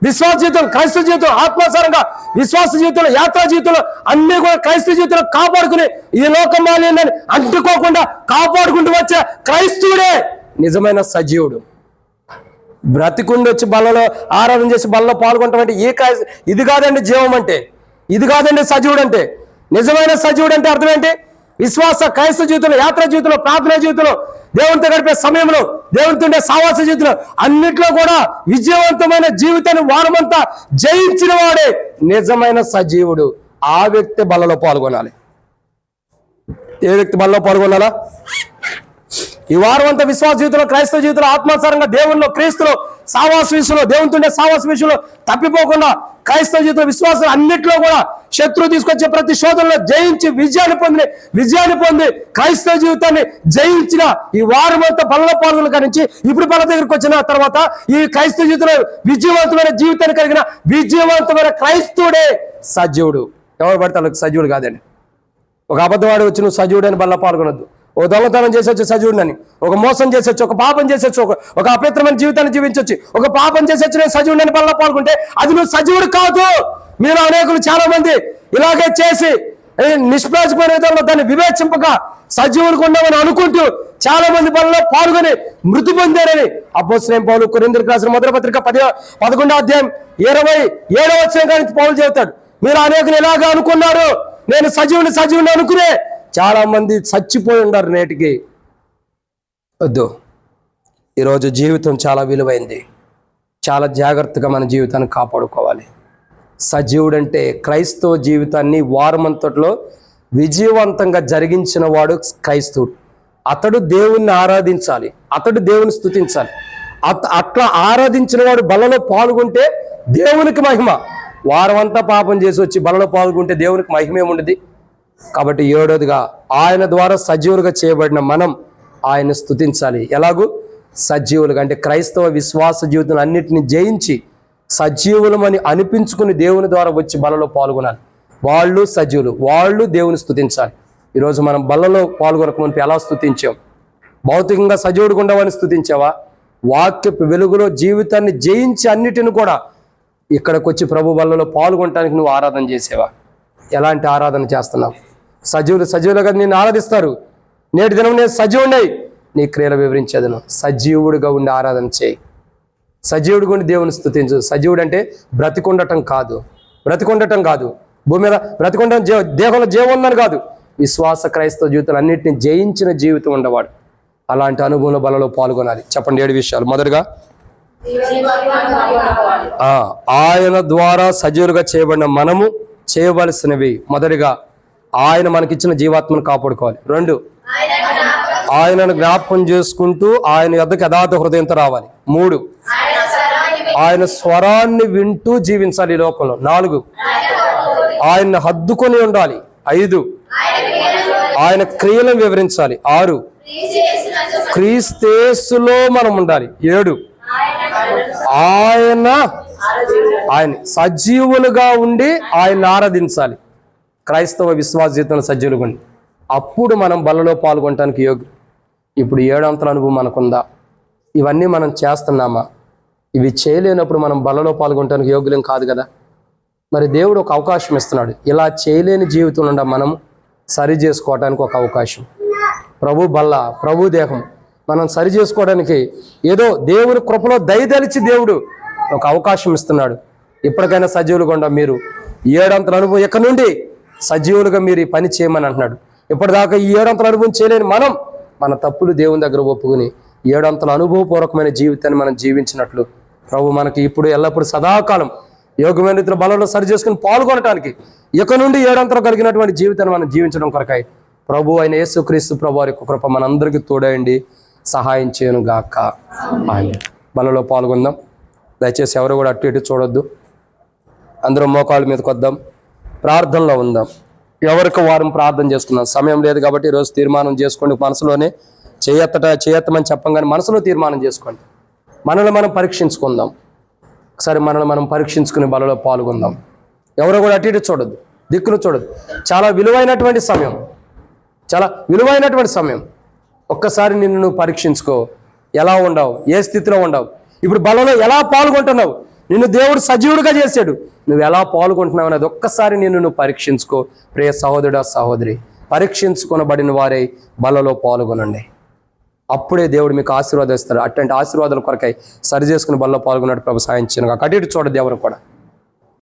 విశ్వాస జీవితం, క్రైస్తవ జీవితం, ఆత్మానుసారంగా విశ్వాస జీవితంలో, యాత్రా జీవితంలో అన్ని కూడా క్రైస్తవ జీవితంలో కాపాడుకుని ఈ లోకం మాలిందని అంటుకోకుండా కాపాడుకుంటూ వచ్చే క్రైస్తవుడే నిజమైన సజీవుడు. బ్రతికుండి వచ్చి బల్లలో ఆరాధన చేసి బల్లలో పాల్గొనటం అంటే ఇది కాదండి జీవం అంటే, ఇది కాదండి సజీవుడు అంటే. నిజమైన సజీవుడు అంటే అర్థం ఏంటి? విశ్వాస క్రైస్తవ జీవితంలో, యాత్రా జీవితంలో, ప్రార్థనా జీవితంలో, దేవునితో గడిపే సమయంలో, దేవునితో ఉండే సావాస జీవితంలో అన్నిట్లో కూడా విజయవంతమైన జీవితాన్ని వారమంతా జయించిన వాడే నిజమైన సజీవుడు. ఆ వ్యక్తి బల్లలో పాల్గొనాలి. ఏ వ్యక్తి బల్లలో పాల్గొనాలా? ఈ వారం అంతా విశ్వాస జీవితంలో, క్రైస్తవ జీవితంలో, ఆత్మానుసారంగా దేవుల్లో, క్రీస్తులో, సావాస విషయంలో, దేవునితో సావాస విషయంలో తప్పిపోకుండా క్రైస్తవ జీవితంలో, విశ్వాసం అన్నింటిలో కూడా శత్రువు తీసుకొచ్చే ప్రతి శోధనలో జయించి విజయాన్ని పొంది క్రైస్తవ జీవితాన్ని జయించిన ఈ వారం అంతా బలంలో పాల్గొన కానించి ఇప్పుడు బల దగ్గరికి వచ్చిన తర్వాత ఈ క్రైస్తవ జీవితంలో విజయవంతమైన జీవితాన్ని కలిగిన విజయవంతమైన క్రైస్తవుడే సజీవుడు. ఎవరు పడితే వాళ్ళకి సజీవుడు కాదండి. ఒక అబద్ధవాడు వచ్చి నువ్వు సజీవుడు అని బల్ల పాల్గొనొద్దు. ఒక దొంగతనం చేసొచ్చు సజీవుడిని, ఒక మోసం చేసొచ్చు, ఒక పాపం చేసొచ్చు, ఒక అపవిత్రమైన జీవితాన్ని జీవించవచ్చు, ఒక పాపం చేసొచ్చు నేను సజీవుడిని బల్ల పాల్గొంటే అది నువ్వు సజీవుడు కాదు. మీరు అనేకులు చాలా మంది ఇలాగే చేసి నిష్ప్రయోజకమైన విధంలో దాన్ని వివేచింపక సజీవుడికి ఉన్నామని అనుకుంటూ చాలా మంది బలలో పాల్గొని మృతి పొందారని అపోస్తలుడైన పౌలు కొరింథీయులకు రాసిన మొదటి పత్రిక 11వ అధ్యాయం 27వ వచనం కానీ పౌలు చెబుతాడు. మీరు అనేకులు ఇలాగా అనుకున్నారు, నేను సజీవుని అనుకునే చాలా మంది చచ్చిపోయి ఉన్నారు నేటికి. వద్దు. ఈరోజు జీవితం చాలా విలువైంది. చాలా జాగ్రత్తగా మన జీవితాన్ని కాపాడుకోవాలి. సజీవుడు అంటే క్రైస్తవ జీవితాన్ని వారమంతట్లో విజయవంతంగా జరిగించిన వాడు క్రైస్తవుడు. అతడు దేవుణ్ణి ఆరాధించాలి, అతడు దేవుని స్తుతించాలి. అట్లా ఆరాధించిన వాడు బలలో పాల్గొంటే దేవునికి మహిమ. వారమంతా పాపం చేసి వచ్చి బలలో పాల్గొంటే దేవునికి మహిమ ఏముండదు. కాబట్టి 7వదిగా ఆయన ద్వారా సజీవులుగా చేయబడిన మనం ఆయన స్తుతించాలి. ఎలాగూ సజీవులుగా అంటే క్రైస్తవ విశ్వాస జీవితం అన్నిటిని జయించి సజీవులమని అనిపించుకుని దేవుని ద్వారా వచ్చి బలలో పాల్గొనాలి. వాళ్ళు సజీవులు, వాళ్ళు దేవుని స్తుతించాలి. ఈరోజు మనం బల్లలో పాల్గొనక మునిపి ఎలా స్తుతించాం? భౌతికంగా సజీవుడిగా ఉండవని స్తుతించావా? వాక్యపు వెలుగులో జీవితాన్ని జయించి అన్నిటిని కూడా ఇక్కడికి వచ్చి ప్రభు బల్లలో పాల్గొనడానికి నువ్వు ఆరాధన చేసేవా? ఎలాంటి ఆరాధన చేస్తున్నావు? సజీవులుగా నిన్ను ఆరాధిస్తారు. నేటి దినం నేను సజీవుడై నీ క్రియలు వివరించేదను. సజీవుడిగా ఉండి ఆరాధన చేయి. సజీవుడిగా ఉండి దేవుని స్తుతించు. సజీవుడు అంటే బ్రతికొండటం కాదు, భూమి మీద బ్రతికొండటం దేహంలో జీవం ఉందని కాదు. విశ్వాస క్రైస్తవ జీవితాలు అన్నింటినీ జయించిన జీవితం ఉండవాడు. అలాంటి అనుభవంలో బలలో పాల్గొనాలి. చెప్పండి 7 విషయాలు. మొదటగా ఆయన ద్వారా సజీవులుగా చేయబడిన మనము చేయవలసినవి. మొదటిగా ఆయన మనకిచ్చిన జీవాత్మను కాపాడుకోవాలి. 2, ఆయనను జ్ఞాపకం చేసుకుంటూ ఆయన యొద్దకు యథార్థ హృదయంతో రావాలి. 3, ఆయన స్వరాన్ని వింటూ జీవించాలి ఈ లోకంలో. 4, ఆయన్ని హద్దుకొని ఉండాలి. 5, ఆయన క్రియలను వివరించాలి. 6, క్రీస్తేసులో మనం ఉండాలి. 7, ఆయన సజీవులుగా ఉండి ఆయన్ని ఆరాధించాలి. క్రైస్తవ విశ్వాస జీవితంలో సజీవులుగా ఉండి అప్పుడు మనం బలలో పాల్గొనడానికి యోగ్యం. ఇప్పుడు 7 అంతల అనుభవం మనకుందా? ఇవన్నీ మనం చేస్తున్నామా? ఇవి చేయలేనప్పుడు మనం బలలో పాల్గొనడానికి యోగ్యం కాదు కదా. మరి దేవుడు ఒక అవకాశం ఇస్తున్నాడు. ఇలా చేయలేని జీవితంలో ఉండ మనం సరి చేసుకోవడానికి ఒక అవకాశం. ప్రభు బల్ల, ప్రభు దేహం మనం సరి చేసుకోవడానికి ఏదో దేవుని కృపలో దయదలిచి దేవుడు ఒక అవకాశం ఇస్తున్నాడు. ఇప్పటికైనా సజీవులుగా ఉండ మీరు 7 అంతల అనుభవం ఇక్కడ నుండి సజీవులుగా మీరు ఈ పని చేయమని అంటున్నాడు. ఇప్పటిదాకా ఈ 7 అంతల అనుభవం చేయలేని మనం మన తప్పులు దేవుని దగ్గర ఒప్పుకుని 7 అంతల అనుభవపూర్వకమైన జీవితాన్ని మనం జీవించినట్లు ప్రభు మనకి ఇప్పుడు ఎల్లప్పుడూ సదాకాలం యోగమైన రీతిలో బలంలో సరి చేసుకుని పాల్గొనడానికి ఇక నుండి 7 అంతలు కలిగినటువంటి జీవితాన్ని మనం జీవించడం కొరకాయి ప్రభు అయిన యేసుక్రీస్తు ప్రభు వారి కృప మనందరికీ తోడయండి, సహాయం చేయను గాక. ఆయన బలలో పాల్గొందాం. దయచేసి ఎవరు కూడా అటు ఇటు చూడొద్దు. అందరం మోకాళ్ళ మీదకి వద్దాం, ప్రార్థనలో ఉందాం. ఎవరికి వారం ప్రార్థన చేసుకుందాం. సమయం లేదు కాబట్టి ఈరోజు తీర్మానం చేసుకోండి. మనసులోనే చేయత్తమని చెప్పంగానే మనసులో తీర్మానం చేసుకోండి. మనల్ని మనం పరీక్షించుకుందాం. ఒకసారి మనల్ని మనం పరీక్షించుకుని బలలో పాల్గొందాం. ఎవరో కూడా అటు ఇటు చూడొద్దు, దిక్కులు చూడొద్దు. చాలా విలువైనటువంటి సమయం. ఒక్కసారి నిన్ను నువ్వు పరీక్షించుకో. ఎలా ఉండవు, ఏ స్థితిలో ఉండవు, ఇప్పుడు బలలో ఎలా పాల్గొంటున్నావు, నిన్ను దేవుడు సజీవుడిగా చేశాడు, నువ్వు ఎలా పాల్గొంటున్నావు అనేది ఒక్కసారి నువ్వు పరీక్షించుకో. ప్రియ సహోదరుడా, సహోదరి, పరీక్షించుకొనబడిన వారే బలలో పాల్గొనండి. అప్పుడే దేవుడు మీకు ఆశీర్వాదం ఇస్తారు. అట్లాంటి ఆశీర్వాదాల కొరకై సరి చేసుకుని బలలో పాల్గొన్నట్టు ప్రభు సాయం చేయను. అటు ఇటు చూడద్దు ఎవరు కూడా.